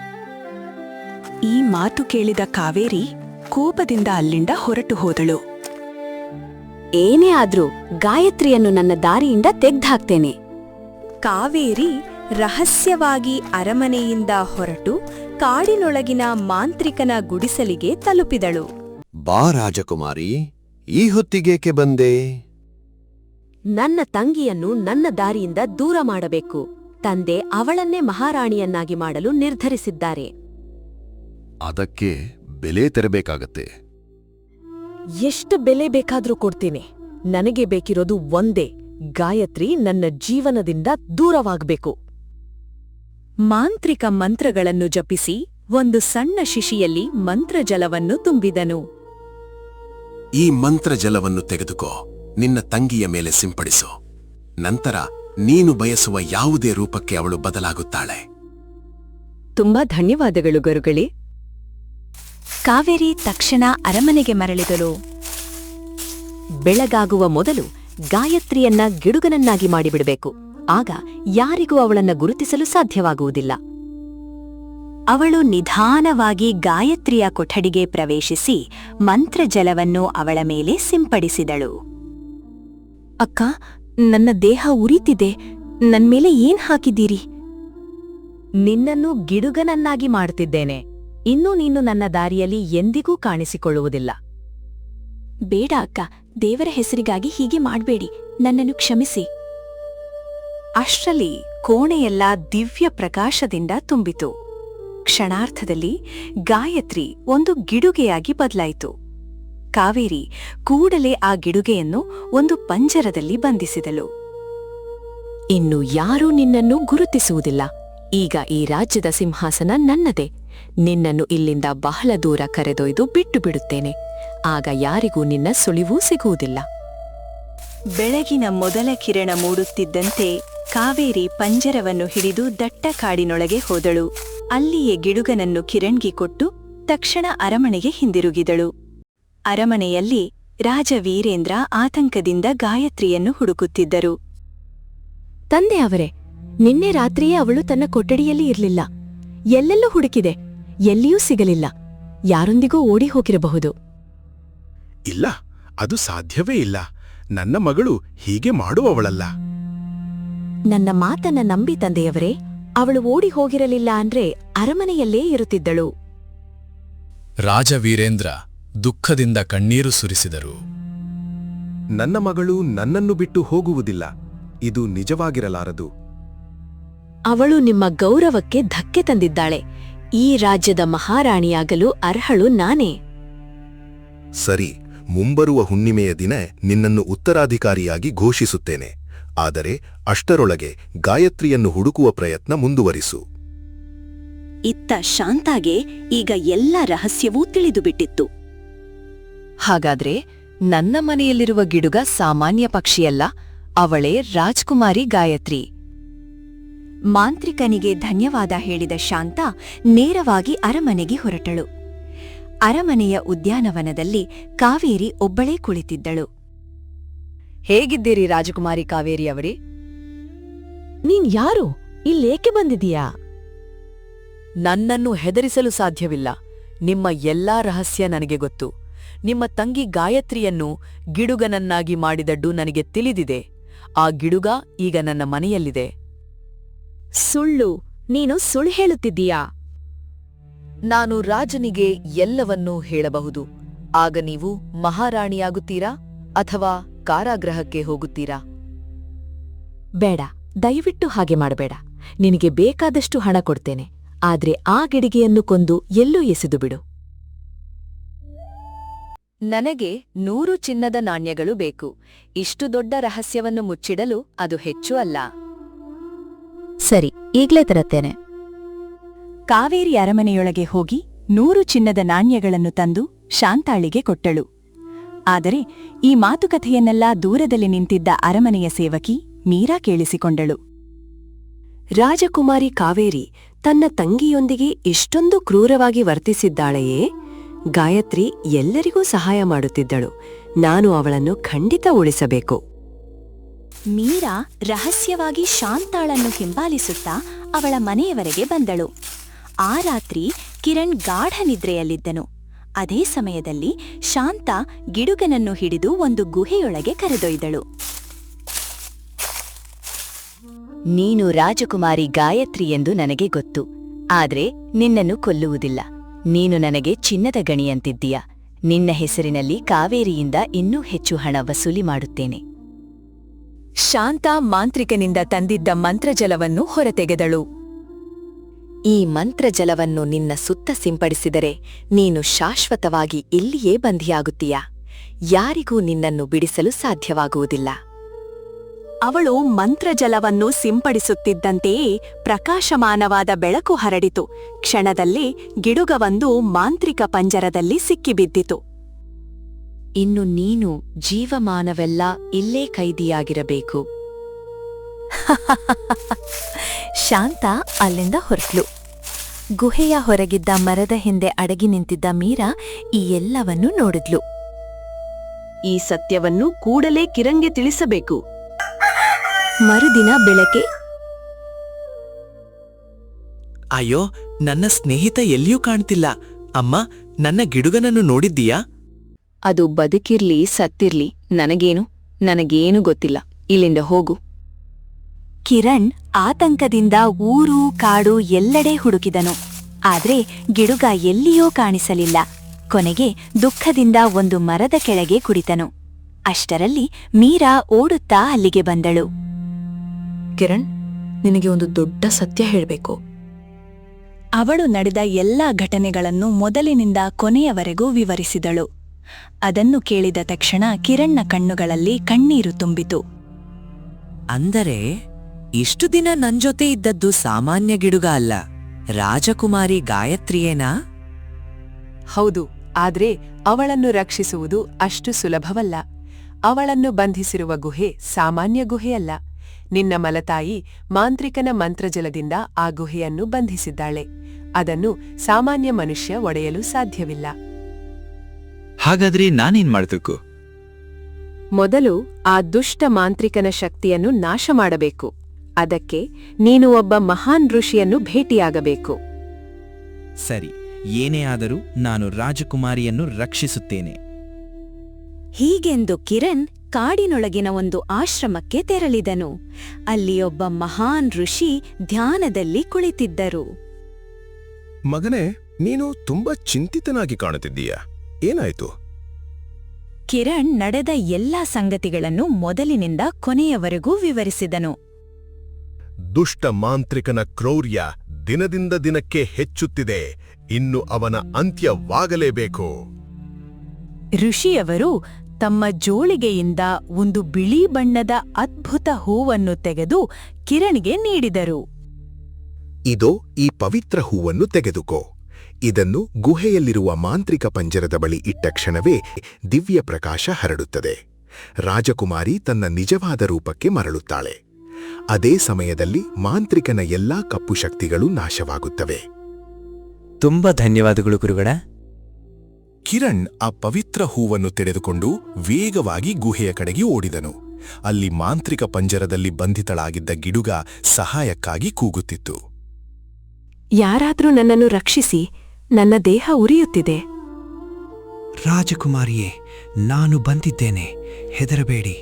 ಈ ಮಾತು ಕೇಳಿದ ಕಾವೇರಿ ಕೋಪದಿಂದ ಅಲ್ಲಿಂದ ಹೊರಟು ಹೋದಳು. ಏನೇ ಆದ್ರೂ ಗಾಯತ್ರಿಯನ್ನು ನನ್ನ ದಾರಿಯಿಂದ ತೆಗ್ದ್ಹಾಕ್ತೇನೆ. ಕಾವೇರಿ ರಹಸ್ಯವಾಗಿ ಅರಮನೆಯಿಂದ ಹೊರಟು ಕಾಡಿನೊಳಗಿನ ಮಾಂತ್ರಿಕನ ಗುಡಿಸಲಿಗೆ ತಲುಪಿದಳು. ಬಾ ರಾಜಕುಮಾರಿ, ಈ ಹೊತ್ತಿಗೇಕೆ ಬಂದೆ? ನನ್ನ ತಂಗಿಯನ್ನು ನನ್ನ ದಾರಿಯಿಂದ ದೂರ ಮಾಡಬೇಕು. ತಂದೆ ಅವಳನ್ನೇ ಮಹಾರಾಣಿಯನ್ನಾಗಿ ಮಾಡಲು ನಿರ್ಧರಿಸಿದ್ದಾರೆ. ಅದಕ್ಕೆ ಬೆಲೆ ತೆರಬೇಕಾಗತ್ತೆ. ಎಷ್ಟು ಬೆಲೆ ಬೇಕಾದ್ರೂ ಕೊಡ್ತೀನಿ. ನನಗೆ ಬೇಕಿರೋದು ಒಂದೇ, ಗಾಯತ್ರಿ ನನ್ನ ಜೀವನದಿಂದ ದೂರವಾಗಬೇಕು. ಮಾಂತ್ರಿಕ ಮಂತ್ರಗಳನ್ನು ಜಪಿಸಿ ಒಂದು ಸಣ್ಣ ಶಿಶಿಯಲ್ಲಿ ಮಂತ್ರಜಲವನ್ನು ತುಂಬಿದನು. ಈ ಮಂತ್ರ ಜಲವನ್ನು ತೆಗೆದುಕೋ, ನಿನ್ನ ತಂಗಿಯ ಮೇಲೆ ಸಿಂಪಡಿಸು. ನಂತರ ನೀನು ಬಯಸುವ ಯಾವುದೇ ರೂಪಕ್ಕೆ ಅವಳು ಬದಲಾಗುತ್ತಾಳೆ. ತುಂಬಾ ಧನ್ಯವಾದಗಳು ಗುರುಗಳೇ. ಕಾವೇರಿ ತಕ್ಷಣ ಅರಮನೆಗೆ ಮರಳಿದಳು. ಬೆಳಗಾಗುವ ಮೊದಲು ಗಾಯತ್ರಿಯನ್ನ ಗಿಡುಗನನ್ನಾಗಿ ಮಾಡಿಬಿಡಬೇಕು. ಆಗ ಯಾರಿಗೂ ಅವಳನ್ನ ಗುರುತಿಸಲು ಸಾಧ್ಯವಾಗುವುದಿಲ್ಲ. ಅವಳು ನಿಧಾನವಾಗಿ ಗಾಯತ್ರಿಯ ಕೊಠಡಿಗೆ ಪ್ರವೇಶಿಸಿ ಮಂತ್ರಜಲವನ್ನು ಅವಳ ಮೇಲೆ ಸಿಂಪಡಿಸಿದಳು. ಅಕ್ಕ, ನನ್ನ ದೇಹ ಉರಿತಿದೆ. ನನ್ಮೇಲೆ ಏನ್ ಹಾಕಿದ್ದೀರಿ? ನಿನ್ನನ್ನು ಗಿಡುಗನನ್ನಾಗಿ ಮಾಡುತ್ತಿದ್ದೇನೆ. ಇನ್ನು ನೀನು ನನ್ನ ದಾರಿಯಲ್ಲಿ ಎಂದಿಗೂ ಕಾಣಿಸಿಕೊಳ್ಳುವುದಿಲ್ಲ. ಬೇಡ ಅಕ್ಕ, ದೇವರ ಹೆಸರಿಗಾಗಿ ಹೀಗೆ ಮಾಡ್ಬೇಡಿ, ನನ್ನನ್ನು ಕ್ಷಮಿಸಿ. ಅಷ್ಟರಲ್ಲಿ ಕೋಣೆಯೆಲ್ಲ ದಿವ್ಯ ಪ್ರಕಾಶದಿಂದ ತುಂಬಿತು. ಕ್ಷಣಾರ್ಥದಲ್ಲಿ ಗಾಯತ್ರಿ ಒಂದು ಗಿಡುಗೆಯಾಗಿ ಬದಲಾಯಿತು. ಕಾವೇರಿ ಕೂಡಲೇ ಆ ಗಿಡುಗೆಯನ್ನು ಒಂದು ಪಂಜರದಲ್ಲಿ ಬಂಧಿಸಿದಳು. ಇನ್ನು ಯಾರೂ ನಿನ್ನನ್ನು ಗುರುತಿಸುವುದಿಲ್ಲ. ಈಗ ಈ ರಾಜ್ಯದ ಸಿಂಹಾಸನ ನನ್ನದೇ. ನಿನ್ನನ್ನು ಇಲ್ಲಿಂದ ಬಹಳ ದೂರ ಕರೆದೊಯ್ದು ಬಿಟ್ಟು ಬಿಡುತ್ತೇನೆ. ಆಗ ಯಾರಿಗೂ ನಿನ್ನ ಸುಳಿವೂ ಸಿಗುವುದಿಲ್ಲ. ಬೆಳಗಿನ ಮೊದಲ ಕಿರಣ ಮೂಡುತ್ತಿದ್ದಂತೆ ಕಾವೇರಿ ಪಂಜರವನ್ನು ಹಿಡಿದು ದಟ್ಟ ಕಾಡಿನೊಳಗೆ ಹೋದಳು. ಅಲ್ಲಿಯೇ ಗಿಡುಗನನ್ನು ಕಿರಣ್ಗೆ ಕೊಟ್ಟು ತಕ್ಷಣ ಅರಮನೆಗೆ ಹಿಂದಿರುಗಿದಳು. ಅರಮನೆಯಲ್ಲಿ ರಾಜ ವೀರೇಂದ್ರ ಆತಂಕದಿಂದ ಗಾಯತ್ರಿಯನ್ನು ಹುಡುಕುತ್ತಿದ್ದರು. ತಂದೆ ಅವರೇ, ನಿನ್ನೆ ರಾತ್ರಿಯೇ ಅವಳು ತನ್ನ ಕೊಠಡಿಯಲ್ಲಿ ಇರಲಿಲ್ಲ. ಎಲ್ಲೆಲ್ಲೂ ಹುಡುಕಿದೆ, ಎಲ್ಲಿಯೂ ಸಿಗಲಿಲ್ಲ. ಯಾರೊಂದಿಗೂ ಓಡಿ ಹೋಗಿರಬಹುದು. ಇಲ್ಲ, ಅದು ಸಾಧ್ಯವೇ ಇಲ್ಲ. ನನ್ನ ಮಗಳು ಹೀಗೆ ಮಾಡುವವಳಲ್ಲ. ನನ್ನ ಮಾತನ್ನ ನಂಬಿ ತಂದೆಯವರೇ, ಅವಳು ಓಡಿ ಹೋಗಿರಲಿಲ್ಲ ಅಂದ್ರೆ ಅರಮನೆಯಲ್ಲೇ ಇರುತ್ತಿದ್ದಳು. ರಾಜ ವೀರೇಂದ್ರ ದುಃಖದಿಂದ ಕಣ್ಣೀರು ಸುರಿಸಿದರು. ನನ್ನ ಮಗಳು ನನ್ನನ್ನು ಬಿಟ್ಟು ಹೋಗುವುದಿಲ್ಲ. ಇದು ನಿಜವಾಗಿರಲಾರದು. ಅವಳು ನಿಮ್ಮ ಗೌರವಕ್ಕೆ ಧಕ್ಕೆ ತಂದಿದ್ದಾಳೆ. ಈ ರಾಜ್ಯದ ಮಹಾರಾಣಿಯಾಗಲು ಅರ್ಹಳು ನಾನೇ. ಸರಿ, ಮುಂಬರುವ ಹುಣ್ಣಿಮೆಯ ದಿನ ನಿನ್ನನ್ನು ಉತ್ತರಾಧಿಕಾರಿಯಾಗಿ ಘೋಷಿಸುತ್ತೇನೆ. ಆದರೆ ಅಷ್ಟರೊಳಗೆ ಗಾಯತ್ರಿಯನ್ನು ಹುಡುಕುವ ಪ್ರಯತ್ನ ಮುಂದುವರಿಸು. ಇತ್ತ ಶಾಂತಾಗೆ ಈಗ ಎಲ್ಲ ರಹಸ್ಯವೂ ತಿಳಿದುಬಿಟ್ಟಿತ್ತು. ಹಾಗಾದ್ರೆ ನನ್ನ ಮನೆಯಲ್ಲಿರುವ ಗಿಡುಗ ಸಾಮಾನ್ಯ ಪಕ್ಷಿಯಲ್ಲ, ಅವಳೇ ರಾಜ್ಕುಮಾರಿ ಗಾಯತ್ರಿ. ಮಾಂತ್ರಿಕನಿಗೆ ಧನ್ಯವಾದ ಹೇಳಿದ ಶಾಂತ ನೇರವಾಗಿ ಅರಮನೆಗೆ ಹೊರಟಳು. ಅರಮನೆಯ ಉದ್ಯಾನವನದಲ್ಲಿ ಕಾವೇರಿ ಒಬ್ಬಳೇ ಕುಳಿತಿದ್ದಳು. ಹೇಗಿದ್ದೀರಿ ರಾಜಕುಮಾರಿ ಕಾವೇರಿಯವರೇ? ನೀನ್ ಯಾರು? ಇಲ್ಲೇಕೆ ಬಂದಿದೀಯಾ? ನನ್ನನ್ನು ಹೆದರಿಸಲು ಸಾಧ್ಯವಿಲ್ಲ. ನಿಮ್ಮ ಎಲ್ಲಾ ರಹಸ್ಯ ನನಗೆ ಗೊತ್ತು. ನಿಮ್ಮ ತಂಗಿ ಗಾಯತ್ರಿಯನ್ನು ಗಿಡುಗನನ್ನಾಗಿ ಮಾಡಿದಡ್ಡು ನನಗೆ ತಿಳಿದಿದೆ. ಆ ಗಿಡುಗ ಈಗ ನನ್ನ ಮನೆಯಲ್ಲಿದೆ. ಸುಳ್ಳು, ನೀನು ಸುಳ್ಳು ಹೇಳುತ್ತಿದ್ದೀಯಾ? ನಾನು ರಾಜನಿಗೆ ಎಲ್ಲವನ್ನೂ ಹೇಳಬಹುದು. ಆಗ ನೀವು ಮಹಾರಾಣಿಯಾಗುತ್ತೀರಾ ಅಥವಾ ಕಾರಾಗೃಹಕ್ಕೆ ಹೋಗುತ್ತೀರಾ? ಬೇಡ, ದಯವಿಟ್ಟು ಹಾಗೆ ಮಾಡಬೇಡ. ನಿನಗೆ ಬೇಕಾದಷ್ಟು ಹಣ ಕೊಡ್ತೇನೆ. ಆದ್ರೆ ಆ ಗಿಡಿಗೆಯನ್ನು ಕೊಂದು ಎಲ್ಲೂ ಎಸೆದು ಬಿಡು. ನನಗೆ 100 ಚಿನ್ನದ ನಾಣ್ಯಗಳು ಬೇಕು. ಇಷ್ಟು ದೊಡ್ಡ ರಹಸ್ಯವನ್ನು ಮುಚ್ಚಿಡಲು ಅದು ಹೆಚ್ಚು ಅಲ್ಲ. ಸರಿ, ಈಗ್ಲೇ ತರುತ್ತೇನೆ. ಕಾವೇರಿ ಅರಮನೆಯೊಳಗೆ ಹೋಗಿ 100 ಚಿನ್ನದ ನಾಣ್ಯಗಳನ್ನು ತಂದು ಶಾಂತಾಳಿಗೆ ಕೊಟ್ಟಳು. ಆದರೆ ಈ ಮಾತುಕತೆಯನ್ನೆಲ್ಲ ದೂರದಲ್ಲಿ ನಿಂತಿದ್ದ ಅರಮನೆಯ ಸೇವಕಿ ಮೀರಾ ಕೇಳಿಸಿಕೊಂಡಳು. ರಾಜಕುಮಾರಿ ಕಾವೇರಿ ತನ್ನ ತಂಗಿಯೊಂದಿಗೆ ಇಷ್ಟೊಂದು ಕ್ರೂರವಾಗಿ ವರ್ತಿಸಿದ್ದಾಳೆಯೇ? ಗಾಯತ್ರಿ ಎಲ್ಲರಿಗೂ ಸಹಾಯ ಮಾಡುತ್ತಿದ್ದಳು. ನಾನು ಅವಳನ್ನು ಖಂಡಿತ ಉಳಿಸಬೇಕು. ಮೀರಾ ರಹಸ್ಯವಾಗಿ ಶಾಂತಾಳನ್ನು ಹಿಂಬಾಲಿಸುತ್ತಾ ಅವಳ ಮನೆಯವರೆಗೆ ಬಂದಳು. ಆ ರಾತ್ರಿ ಕಿರಣ್ ಗಾಢ ನಿದ್ರೆಯಲ್ಲಿದ್ದನು. ಅದೇ ಸಮಯದಲ್ಲಿ ಶಾಂತ ಗಿಡುಗನನ್ನು ಹಿಡಿದು ಒಂದು ಗುಹೆಯೊಳಗೆ ಕರೆದೊಯ್ದಳು. ನೀನು ರಾಜಕುಮಾರಿ ಗಾಯತ್ರಿ ಎಂದು ನನಗೆ ಗೊತ್ತು. ಆದ್ರೆ ನಿನ್ನನ್ನು ಕೊಲ್ಲುವುದಿಲ್ಲ. ನೀನು ನನಗೆ ಚಿನ್ನದ ಗಣಿಯಂತಿದ್ದೀಯ. ನಿನ್ನ ಹೆಸರಿನಲ್ಲಿ ಕಾವೇರಿಯಿಂದ ಇನ್ನೂ ಹೆಚ್ಚು ಹಣ ವಸೂಲಿ ಮಾಡುತ್ತೇನೆ. ಶಾಂತ ಮಾಂತ್ರಿಕನಿಂದ ತಂದಿದ್ದ ಮಂತ್ರಜಲವನ್ನು ಹೊರತೆಗೆದಳು. ಈ ಮಂತ್ರಜಲವನ್ನು ನಿನ್ನ ಸುತ್ತ ಸಿಂಪಡಿಸಿದರೆ ನೀನು ಶಾಶ್ವತವಾಗಿ ಇಲ್ಲಿಯೇ ಬಂಧಿಯಾಗುತ್ತೀಯ. ಯಾರಿಗೂ ನಿನ್ನನ್ನು ಬಿಡಿಸಲು ಸಾಧ್ಯವಾಗುವುದಿಲ್ಲ. ಅವಳು ಮಂತ್ರಜಲವನ್ನು ಸಿಂಪಡಿಸುತ್ತಿದ್ದಂತೆಯೇ ಪ್ರಕಾಶಮಾನವಾದ ಬೆಳಕು ಹರಡಿತು. ಕ್ಷಣದಲ್ಲೇ ಗಿಡುಗವೊಂದು ಮಾಂತ್ರಿಕ ಪಂಜರದಲ್ಲಿ ಸಿಕ್ಕಿಬಿದ್ದಿತು. ಇನ್ನು ನೀನು ಜೀವಮಾನವೆಲ್ಲ ಇಲ್ಲೇ ಕೈದಿಯಾಗಿರಬೇಕು. ಶಾಂತ ಅಲ್ಲಿಂದ ಹೊರಟ್ಲು. ಗುಹೆಯ ಹೊರಗಿದ್ದ ಮರದ ಹಿಂದೆ ಅಡಗಿ ನಿಂತಿದ್ದ ಮೀರಾ ಈ ಎಲ್ಲವನ್ನೂ ನೋಡಿದ್ಲು. ಈ ಸತ್ಯವನ್ನು ಕೂಡಲೇ ಕಿರಣ್ಗೆ ತಿಳಿಸಬೇಕು. ಮರುದಿನ ಬೆಳಗ್ಗೆ ಅಯ್ಯೋ, ನನ್ನ ಸ್ನೇಹಿತ ಎಲ್ಲಿಯೂ ಕಾಣ್ತಿಲ್ಲ. ಅಮ್ಮ, ನನ್ನ ಗಿಡುಗನನ್ನು ನೋಡಿದ್ದೀಯಾ? ಅದು ಬದುಕಿರ್ಲಿ ಸತ್ತಿರ್ಲಿ ನನಗೇನು ಗೊತ್ತಿಲ್ಲ. ಇಲ್ಲಿಂದ ಹೋಗು. ಕಿರಣ್ ಆತಂಕದಿಂದ ಊರು ಕಾಡು ಎಲ್ಲೆಡೆ ಹುಡುಕಿದನು. ಆದ್ರೆ ಗಿಡುಗ ಎಲ್ಲಿಯೂ ಕಾಣಿಸಲಿಲ್ಲ. ಕೊನೆಗೆ ದುಃಖದಿಂದ ಒಂದು ಮರದ ಕೆಳಗೆ ಕುಳಿತನು. ಅಷ್ಟರಲ್ಲಿ ಮೀರಾ ಓಡುತ್ತಾ ಅಲ್ಲಿಗೆ ಬಂದಳು. ಕಿರಣ್, ನಿನಗೆ ಒಂದು ದೊಡ್ಡ ಸತ್ಯ ಹೇಳಬೇಕು. ಅವಳು ನಡೆದ ಎಲ್ಲಾ ಘಟನೆಗಳನ್ನು ಮೊದಲಿನಿಂದ ಕೊನೆಯವರೆಗೂ ವಿವರಿಸಿದಳು. ಅದನ್ನು ಕೇಳಿದ ತಕ್ಷಣ ಕಿರಣ್ನ ಕಣ್ಣುಗಳಲ್ಲಿ ಕಣ್ಣೀರು ತುಂಬಿತು. ಅಂದರೆ ಇಷ್ಟು ದಿನ ನನ್ಜೊತೆ ಇದ್ದದ್ದು ಸಾಮಾನ್ಯ ಗಿಡುಗ ಅಲ್ಲ, ರಾಜಕುಮಾರಿ ಗಾಯತ್ರಿಯೇನಾ? ಹೌದು, ಆದ್ರೆ ಅವಳನ್ನು ರಕ್ಷಿಸುವುದು ಅಷ್ಟು ಸುಲಭವಲ್ಲ. ಅವಳನ್ನು ಬಂಧಿಸಿರುವ ಗುಹೆ ಸಾಮಾನ್ಯ ಗುಹೆಯಲ್ಲ. ನಿನ್ನ ಮಲತಾಯಿ ಮಾಂತ್ರಿಕನ ಮಂತ್ರಜಲದಿಂದ ಆ ಗುಹೆಯನ್ನು ಬಂಧಿಸಿದ್ದಾಳೆ. ಅದನ್ನು ಸಾಮಾನ್ಯ ಮನುಷ್ಯ ಒಡೆಯಲು ಸಾಧ್ಯವಿಲ್ಲ. ಹಾಗಾದ್ರೆ ನಾನೇನ್ ಮಾಡ್ಬೇಕು? ಮೊದಲು ಆ ದುಷ್ಟ ಮಾಂತ್ರಿಕನ ಶಕ್ತಿಯನ್ನು ನಾಶ ಮಾಡಬೇಕು. ಅದಕ್ಕೆ ನೀನು ಒಬ್ಬ ಮಹಾನ್ ಋಷಿಯನ್ನು ಭೇಟಿಯಾಗಬೇಕು. ಸರಿ, ಏನೇ ಆದರೂ ನಾನು ರಾಜಕುಮಾರಿಯನ್ನು ರಕ್ಷಿಸುತ್ತೇನೆ. ಹೀಗೆಂದು ಕಿರಣ್ ಕಾಡಿನೊಳಗಿನ ಒಂದು ಆಶ್ರಮಕ್ಕೆ ತೆರಳಿದನು. ಅಲ್ಲಿ ಒಬ್ಬ ಮಹಾನ್ ಋಷಿ ಧ್ಯಾನದಲ್ಲಿ ಕುಳಿತಿದ್ದರು. ಮಗನೇ, ನೀನು ತುಂಬಾ ಚಿಂತಿತನಾಗಿ ಕಾಣುತ್ತಿದ್ದೀಯಾ? ಏನಾಯ್ತು? ಕಿರಣ್ ನಡೆದ ಎಲ್ಲಾ ಸಂಗತಿಗಳನ್ನು ಮೊದಲಿನಿಂದ ಕೊನೆಯವರೆಗೂ ವಿವರಿಸಿದನು. ದುಷ್ಟ ಮಾಂತ್ರಿಕನ ಕ್ರೌರ್ಯ ದಿನದಿಂದ ದಿನಕ್ಕೆ ಹೆಚ್ಚುತ್ತಿದೆ. ಇನ್ನು ಅವನ ಅಂತ್ಯವಾಗಲೇಬೇಕು. ಋಷಿಯವರು ತಮ್ಮ ಜೋಳಿಗೆಯಿಂದ ಒಂದು ಬಿಳಿ ಬಣ್ಣದ ಅದ್ಭುತ ಹೂವನ್ನು ತೆಗೆದು ಕಿರಣ್ಗೆ ನೀಡಿದರು. ಇದೋ ಈ ಪವಿತ್ರ ಹೂವನ್ನು ತೆಗೆದುಕೋ. ಇದನ್ನು ಗುಹೆಯಲ್ಲಿರುವ ಮಾಂತ್ರಿಕ ಪಂಜರದ ಬಳಿ ಇಟ್ಟ ಕ್ಷಣವೇ ದಿವ್ಯ ಪ್ರಕಾಶ ಹರಡುತ್ತದೆ. ರಾಜಕುಮಾರಿ ತನ್ನ ನಿಜವಾದ ರೂಪಕ್ಕೆ ಮರಳುತ್ತಾಳೆ. ಅದೇ ಸಮಯದಲ್ಲಿ ಮಾಂತ್ರಿಕನ ಎಲ್ಲಾ ಕಪ್ಪು ಶಕ್ತಿಗಳು ನಾಶವಾಗುತ್ತವೆ. ತುಂಬಾ ಧನ್ಯವಾದಗಳು ಗುರುಗಳ. ಕಿರಣ್ ಆ ಪವಿತ್ರ ಹೂವನ್ನು ತೆಗೆದುಕೊಂಡು ವೇಗವಾಗಿ ಗುಹೆಯ ಕಡೆಗೆ ಓಡಿದನು. ಅಲ್ಲಿ ಮಾಂತ್ರಿಕ ಪಂಜರದಲ್ಲಿ ಬಂಧಿತಳಾಗಿದ್ದ ಗಿಡುಗ ಸಹಾಯಕ್ಕಾಗಿ ಕೂಗುತ್ತಿತ್ತು. ಯಾರಾದ್ರೂ ನನ್ನನ್ನು ರಕ್ಷಿಸಿ, ನನ್ನ ದೇಹ ಉರಿಯುತ್ತಿದೆ. ರಾಜಕುಮಾರಿಯೇ, ನಾನು ಬಂದಿದ್ದೇನೆ. ಹೆದರಬೇಡಿ,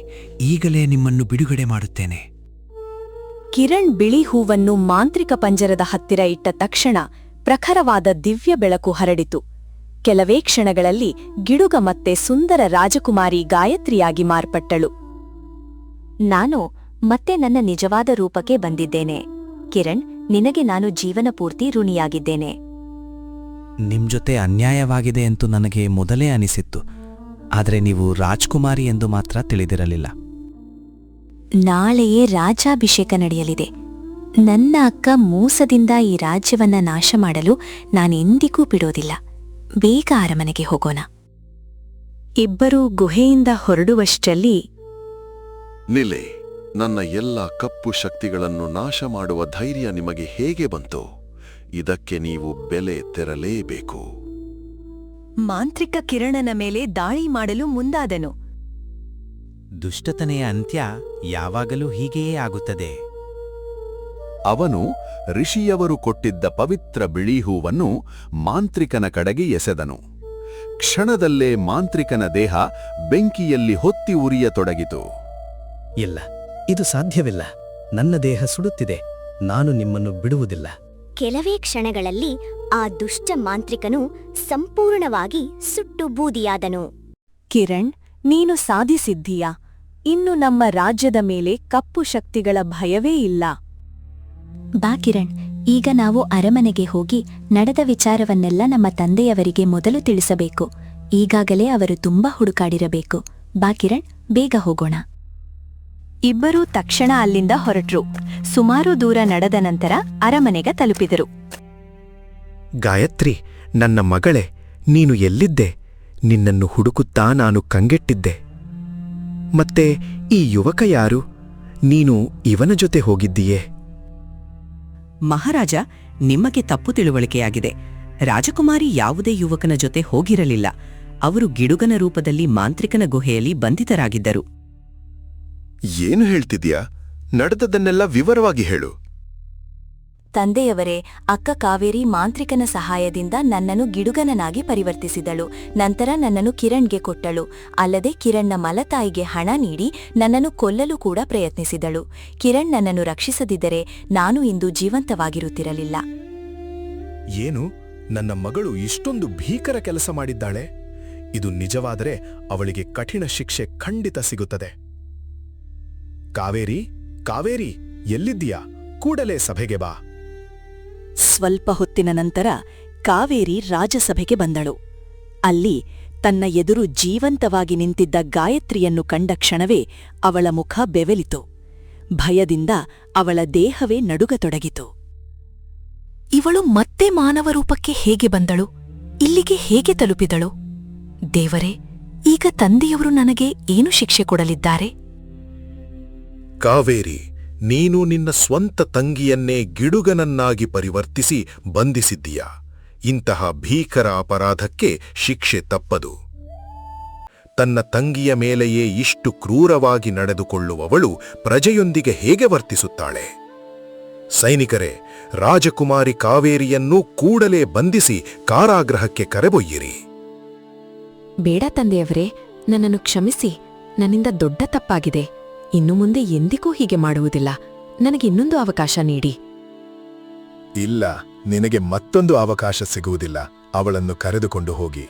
ಈಗಲೇ ನಿಮ್ಮನ್ನು ಬಿಡುಗಡೆ ಮಾಡುತ್ತೇನೆ. ಕಿರಣ್ ಬಿಳಿ ಹೂವನ್ನು ಮಾಂತ್ರಿಕ ಪಂಜರದ ಹತ್ತಿರ ಇಟ್ಟ ತಕ್ಷಣ ಪ್ರಖರವಾದ ದಿವ್ಯ ಬೆಳಕು ಹರಡಿತು. ಕೆಲವೇ ಕ್ಷಣಗಳಲ್ಲಿ ಗಿಡುಗ ಮತ್ತೆ ಸುಂದರ ರಾಜಕುಮಾರಿ ಗಾಯತ್ರಿಯಾಗಿ ಮಾರ್ಪಟ್ಟಳು. ನಾನು ಮತ್ತೆ ನನ್ನ ನಿಜವಾದ ರೂಪಕ್ಕೆ ಬಂದಿದ್ದೇನೆ. ಕಿರಣ್, ನಿನಗೆ ನಾನು ಜೀವನ ಪೂರ್ತಿ ಋಣಿಯಾಗಿದ್ದೇನೆ. ನಿಮ್ ಜೊತೆ ಅನ್ಯಾಯವಾಗಿದೆ ಎಂದು ನನಗೆ ಮೊದಲೇ ಅನಿಸಿತ್ತು. ಆದರೆ ನೀವು ರಾಜ್ಕುಮಾರಿ ಎಂದು ಮಾತ್ರ ತಿಳಿದಿರಲಿಲ್ಲ. ನಾಳೆಯೇ ರಾಜ್ಯಾಭಿಷೇಕ ನಡೆಯಲಿದೆ. ನನ್ನ ಅಕ್ಕ ಮೋಸದಿಂದ ಈ ರಾಜ್ಯವನ್ನ ನಾಶ ಮಾಡಲು ನಾನೆಂದಿಗೂ ಬಿಡೋದಿಲ್ಲ. ಬೇಗ ಅರಮನೆಗೆ ಹೋಗೋಣ. ಇಬ್ಬರೂ ಗುಹೆಯಿಂದ ಹೊರಡುವಷ್ಟರಲ್ಲಿ ನಿಲೆ, ನನ್ನ ಎಲ್ಲ ಕಪ್ಪು ಶಕ್ತಿಗಳನ್ನು ನಾಶ ಮಾಡುವ ಧೈರ್ಯ ನಿಮಗೆ ಹೇಗೆ ಬಂತು? ಇದಕ್ಕೆ ನೀವು ಬೆಲೆ ತೆರಲೇಬೇಕು. ಮಾಂತ್ರಿಕ ಕಿರಣನ ಮೇಲೆ ದಾಳಿ ಮಾಡಲು ಮುಂದಾದನು. ದುಷ್ಟತನೆಯ ಅಂತ್ಯ ಯಾವಾಗಲೂ ಹೀಗೆಯೇ ಆಗುತ್ತದೆ. ಅವನು ಋಷಿಯವರು ಕೊಟ್ಟಿದ್ದ ಪವಿತ್ರ ಬಿಳಿ ಹೂವನ್ನು ಮಾಂತ್ರಿಕನ ಕಡೆಗೆ ಎಸೆದನು. ಕ್ಷಣದಲ್ಲೇ ಮಾಂತ್ರಿಕನ ದೇಹ ಬೆಂಕಿಯಲ್ಲಿ ಹೊತ್ತಿ ಉರಿಯತೊಡಗಿತು. ಇಲ್ಲ, ಇದು ಸಾಧ್ಯವಿಲ್ಲ. ನನ್ನ ದೇಹ ಸುಡುತ್ತಿದೆ. ನಾನು ನಿಮ್ಮನ್ನು ಬಿಡುವುದಿಲ್ಲ. ಕೆಲವೇ ಕ್ಷಣಗಳಲ್ಲಿ ಆ ದುಷ್ಟ ಮಾಂತ್ರಿಕನು ಸಂಪೂರ್ಣವಾಗಿ ಸುಟ್ಟು ಬೂದಿಯಾದನು. ಕಿರಣ್, ನೀನು ಸಾಧಿಸಿದ್ದೀಯಾ? ಇನ್ನು ನಮ್ಮ ರಾಜ್ಯದ ಮೇಲೆ ಕಪ್ಪು ಶಕ್ತಿಗಳ ಭಯವೇ ಇಲ್ಲ. ಬಾ ಕಿರಣ್, ಈಗ ನಾವು ಅರಮನೆಗೆ ಹೋಗಿ ನಡೆದ ವಿಚಾರವನ್ನೆಲ್ಲ ನಮ್ಮ ತಂದೆಯವರಿಗೆ ಮೊದಲು ತಿಳಿಸಬೇಕು. ಈಗಾಗಲೇ ಅವರು ತುಂಬಾ ಹುಡುಕಾಡಿರಬೇಕು. ಬಾ ಕಿರಣ್, ಬೇಗ ಹೋಗೋಣ. ಇಬ್ಬರೂ ತಕ್ಷಣ ಅಲ್ಲಿಂದ ಹೊರಟ್ರು. ಸುಮಾರು ದೂರ ನಡೆದ ನಂತರ ಅರಮನೆಗೆ ತಲುಪಿದರು. ಗಾಯತ್ರಿ, ನನ್ನ ಮಗಳೇ, ನೀನು ಎಲ್ಲಿದ್ದೆ? ನಿನ್ನನ್ನು ಹುಡುಕುತ್ತಾ ನಾನು ಕಂಗೆಟ್ಟಿದ್ದೆ. ಮತ್ತೆ ಈ ಯುವಕ ಯಾರು? ನೀನು ಇವನ ಜೊತೆ ಹೋಗಿದ್ದೀಯೇ? ಮಹಾರಾಜ, ನಿಮಗೆ ತಪ್ಪು ತಿಳುವಳಿಕೆಯಾಗಿದೆ. ರಾಜಕುಮಾರಿ ಯಾವುದೇ ಯುವಕನ ಜೊತೆ ಹೋಗಿರಲಿಲ್ಲ. ಅವರು ಗಿಡುಗನ ರೂಪದಲ್ಲಿ ಮಾಂತ್ರಿಕನ ಗುಹೆಯಲ್ಲಿ ಬಂಧಿತರಾಗಿದ್ದರು. ಏನು ಹೇಳ್ತಿದ್ಯಾ? ನಡೆದದನ್ನೆಲ್ಲ ವಿವರವಾಗಿ ಹೇಳು. ತಂದೆಯವರೇ, ಅಕ್ಕ ಕಾವೇರಿ ಮಾಂತ್ರಿಕನ ಸಹಾಯದಿಂದ ನನ್ನನ್ನು ಗಿಡುಗನನಾಗಿ ಪರಿವರ್ತಿಸಿದಳು. ನಂತರ ನನ್ನನ್ನು ಕಿರಣ್ಗೆ ಕೊಟ್ಟಳು. ಅಲ್ಲದೆ ಕಿರಣ್ನ ಮಲತಾಯಿಗೆ ಹಣ ನೀಡಿ ನನ್ನನ್ನು ಕೊಲ್ಲಲು ಕೂಡ ಪ್ರಯತ್ನಿಸಿದಳು. ಕಿರಣ್ ನನ್ನನ್ನು ರಕ್ಷಿಸದಿದ್ದರೆ ನಾನು ಇಂದು ಜೀವಂತವಾಗಿರುತ್ತಿರಲಿಲ್ಲ. ಏನು, ನನ್ನ ಮಗಳು ಇಷ್ಟೊಂದು ಭೀಕರ ಕೆಲಸ ಮಾಡಿದ್ದಾಳೆ? ಇದು ನಿಜವಾದರೆ ಅವಳಿಗೆ ಕಠಿಣ ಶಿಕ್ಷೆ ಖಂಡಿತ ಸಿಗುತ್ತದೆ. ಕಾವೇರಿ, ಕಾವೇರಿ, ಎಲ್ಲಿದ್ದೀಯಾ? ಕೂಡಲೇ ಸಭೆಗೆ ಬಾ. ಸ್ವಲ್ಪ ಹೊತ್ತಿನ ನಂತರ ಕಾವೇರಿ ರಾಜಸಭೆಗೆ ಬಂದಳು. ಅಲ್ಲಿ ತನ್ನ ಎದುರು ಜೀವಂತವಾಗಿ ನಿಂತಿದ್ದ ಗಾಯತ್ರಿಯನ್ನು ಕಂಡ ಕ್ಷಣವೇ ಅವಳ ಮುಖ ಬೆವೆಲಿತು. ಭಯದಿಂದ ಅವಳ ದೇಹವೇ ನಡುಗತೊಡಗಿತು. ಇವಳು ಮತ್ತೆ ಮಾನವ ರೂಪಕ್ಕೆ ಹೇಗೆ ಬಂದಳು? ಇಲ್ಲಿಗೆ ಹೇಗೆ ತಲುಪಿದಳು? ದೇವರೇ, ಈಗ ತಂದೆಯವರು ನನಗೆ ಏನು ಶಿಕ್ಷೆ ಕೊಡಲಿದ್ದಾರೆ? ಕಾವೇರಿ, ನೀನು ನಿನ್ನ ಸ್ವಂತ ತಂಗಿಯನ್ನೇ ಗಿಡುಗನನ್ನಾಗಿ ಪರಿವರ್ತಿಸಿ ಬಂಧಿಸಿದ್ದೀಯಾ. ಇಂತಹ ಭೀಕರ ಅಪರಾಧಕ್ಕೆ ಶಿಕ್ಷೆ ತಪ್ಪದು. ತನ್ನ ತಂಗಿಯ ಮೇಲೆಯೇ ಇಷ್ಟು ಕ್ರೂರವಾಗಿ ನಡೆದುಕೊಳ್ಳುವವಳು ಪ್ರಜೆಯೊಂದಿಗೆ ಹೇಗೆ ವರ್ತಿಸುತ್ತಾಳೆ? ಸೈನಿಕರೇ, ರಾಜಕುಮಾರಿ ಕಾವೇರಿಯನ್ನೂ ಕೂಡಲೇ ಬಂಧಿಸಿ ಕಾರಾಗೃಹಕ್ಕೆ ಕರೆದೊಯ್ಯಿರಿ. ಬೇಡ ತಂದೆಯವರೇ, ನನ್ನನ್ನು ಕ್ಷಮಿಸಿ. ನನ್ನಿಂದ ದೊಡ್ಡ ತಪ್ಪಾಗಿದೆ. ಇನ್ನು ಮುಂದೆ ಎಂದಿಗೂ ಹೀಗೆ ಮಾಡುವುದಿಲ್ಲ. ನನಗೆ ಇನ್ನೊಂದು ಅವಕಾಶ ನೀಡಿ. ಇಲ್ಲ, ನಿನಗೆ ಮತ್ತೊಂದು ಅವಕಾಶ ಸಿಗುವುದಿಲ್ಲ. ಅವಳನ್ನು ಕರೆದುಕೊಂಡು ಹೋಗಿ.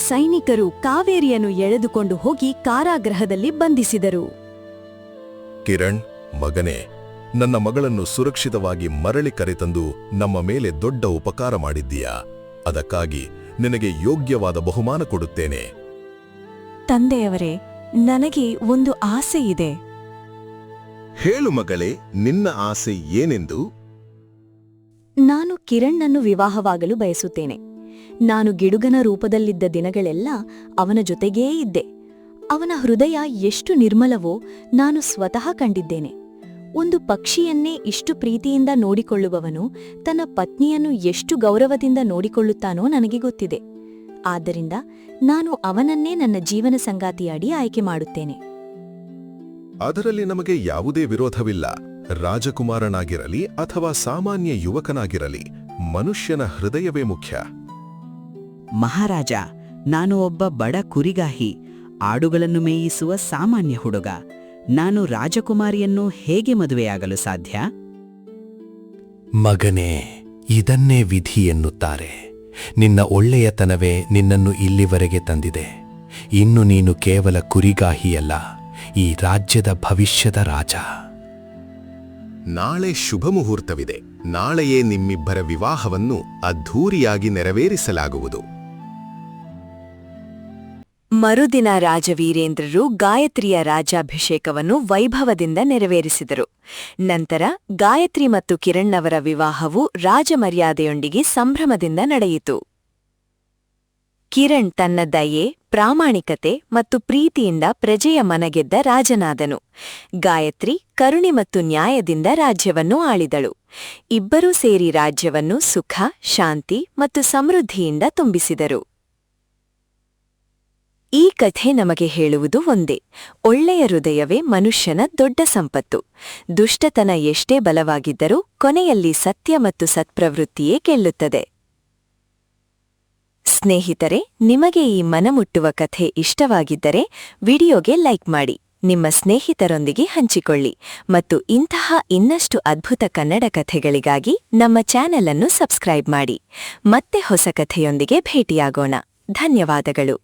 ಸೈನಿಕರು ಕಾವೇರಿಯನ್ನು ಎಳೆದುಕೊಂಡು ಹೋಗಿ ಕಾರಾಗೃಹದಲ್ಲಿ ಬಂಧಿಸಿದರು. ಕಿರಣ್, ಮಗನೇ, ನನ್ನ ಮಗಳನ್ನು ಸುರಕ್ಷಿತವಾಗಿ ಮರಳಿ ಕರೆತಂದು ನಮ್ಮ ಮೇಲೆ ದೊಡ್ಡ ಉಪಕಾರ ಮಾಡಿದ್ದೀಯಾ. ಅದಕ್ಕಾಗಿ ನಿನಗೆ ಯೋಗ್ಯವಾದ ಬಹುಮಾನ ಕೊಡುತ್ತೇನೆ. ತಂದೆಯವರೇ, ನನಗೆ ಒಂದು ಆಸೆ ಇದೆ. ಹೇಳು ಮಗಳೇ, ನಿನ್ನ ಆಸೆ ಏನೆಂದು? ನಾನು ಕಿರಣ್ಣನ್ನು ವಿವಾಹವಾಗಲು ಬಯಸುತ್ತೇನೆ. ನಾನು ಗಿಡುಗನ ರೂಪದಲ್ಲಿದ್ದ ದಿನಗಳೆಲ್ಲ ಅವನ ಜೊತೆಗೇ ಇದ್ದೆ. ಅವನ ಹೃದಯ ಎಷ್ಟು ನಿರ್ಮಲವೋ ನಾನು ಸ್ವತಃ ಕಂಡಿದ್ದೇನೆ. ಒಂದು ಪಕ್ಷಿಯನ್ನೇ ಇಷ್ಟು ಪ್ರೀತಿಯಿಂದ ನೋಡಿಕೊಳ್ಳುವವನು ತನ್ನ ಪತ್ನಿಯನ್ನು ಎಷ್ಟು ಗೌರವದಿಂದ ನೋಡಿಕೊಳ್ಳುತ್ತಾನೋ ನನಗೆ ಗೊತ್ತಿದೆ. ಆದ್ದರಿಂದ ನಾನು ಅವನನ್ನೇ ನನ್ನ ಜೀವನ ಸಂಗಾತಿಯಾಡಿ ಆಯ್ಕೆ ಮಾಡುತ್ತೇನೆ. ಅದರಲ್ಲಿ ನಮಗೆ ಯಾವುದೇ ವಿರೋಧವಿಲ್ಲ. ರಾಜಕುಮಾರನಾಗಿರಲಿ ಅಥವಾ ಸಾಮಾನ್ಯ ಯುವಕನಾಗಿರಲಿ, ಮನುಷ್ಯನ ಹೃದಯವೇ ಮುಖ್ಯ. ಮಹಾರಾಜ, ನಾನು ಒಬ್ಬ ಬಡ ಕುರಿಗಾಹಿ, ಆಡುಗಳನ್ನು ಮೇಯಿಸುವ ಸಾಮಾನ್ಯ ಹುಡುಗ. ನಾನು ರಾಜಕುಮಾರಿಯನ್ನು ಹೇಗೆ ಮದುವೆಯಾಗಲು ಸಾಧ್ಯ? ಮಗನೇ, ಇದನ್ನೇ ವಿಧಿ ಎನ್ನುತ್ತಾರೆ. ನಿನ್ನ ಒಳ್ಳೆಯತನವೇ ನಿನ್ನನ್ನು ಇಲ್ಲಿವರೆಗೆ ತಂದಿದೆ. ಇನ್ನು ನೀನು ಕೇವಲ ಕುರಿಗಾಹಿಯಲ್ಲ, ಈ ರಾಜ್ಯದ ಭವಿಷ್ಯದ ರಾಜ. ನಾಳೆ ಶುಭ ಮುಹೂರ್ತವಿದೆ. ನಾಳೆಯೇ ನಿಮ್ಮಿಬ್ಬರ ವಿವಾಹವನ್ನು ಅದ್ಧೂರಿಯಾಗಿ ನೆರವೇರಿಸಲಾಗುವುದು. ಮರುದಿನ ರಾಜವೀರೇಂದ್ರರು ಗಾಯತ್ರಿಯ ರಾಜ್ಯಾಭಿಷೇಕವನ್ನು ವೈಭವದಿಂದ ನೆರವೇರಿಸಿದರು. ನಂತರ ಗಾಯತ್ರಿ ಮತ್ತು ಕಿರಣ್ಣವರ ವಿವಾಹವು ರಾಜಮರ್ಯಾದೆಯೊಂದಿಗೆ ಸಂಭ್ರಮದಿಂದ ನಡೆಯಿತು. ಕಿರಣ್ ತನ್ನ ದಯೆ, ಪ್ರಾಮಾಣಿಕತೆ ಮತ್ತು ಪ್ರೀತಿಯಿಂದ ಪ್ರಜೆಯ ಮನಗೆದ್ದ ರಾಜನಾದನು. ಗಾಯತ್ರಿ ಕರುಣೆ ಮತ್ತು ನ್ಯಾಯದಿಂದ ರಾಜ್ಯವನ್ನು ಆಳಿದಳು. ಇಬ್ಬರೂ ಸೇರಿ ರಾಜ್ಯವನ್ನು ಸುಖ, ಶಾಂತಿ ಮತ್ತು ಸಮೃದ್ಧಿಯಿಂದ ತುಂಬಿಸಿದರು. ಈ ಕಥೆ ನಮಗೆ ಹೇಳುವುದು ಒಂದೇ: ಒಳ್ಳೆಯ ಹೃದಯವೇ ಮನುಷ್ಯನ ದೊಡ್ಡ ಸಂಪತ್ತು. ದುಷ್ಟತನ ಎಷ್ಟೇ ಬಲವಾಗಿದ್ದರೂ ಕೊನೆಯಲ್ಲಿ ಸತ್ಯ ಮತ್ತು ಸತ್ಪ್ರವೃತ್ತಿಯೇ ಗೆಲ್ಲುತ್ತದೆ. ಸ್ನೇಹಿತರೆ, ನಿಮಗೆ ಈ ಮನಮುಟ್ಟುವ ಕಥೆ ಇಷ್ಟವಾಗಿದ್ದರೆ ವಿಡಿಯೋಗೆ ಲೈಕ್ ಮಾಡಿ, ನಿಮ್ಮ ಸ್ನೇಹಿತರೊಂದಿಗೆ ಹಂಚಿಕೊಳ್ಳಿ ಮತ್ತು ಇಂತಹ ಇನ್ನಷ್ಟು ಅದ್ಭುತ ಕನ್ನಡ ಕಥೆಗಳಿಗಾಗಿ ನಮ್ಮ ಚಾನೆಲ್ ಅನ್ನು ಸಬ್ಸ್ಕ್ರೈಬ್ ಮಾಡಿ. ಮತ್ತೆ ಹೊಸ ಕಥೆಯೊಂದಿಗೆ ಭೇಟಿಯಾಗೋಣ. ಧನ್ಯವಾದಗಳು.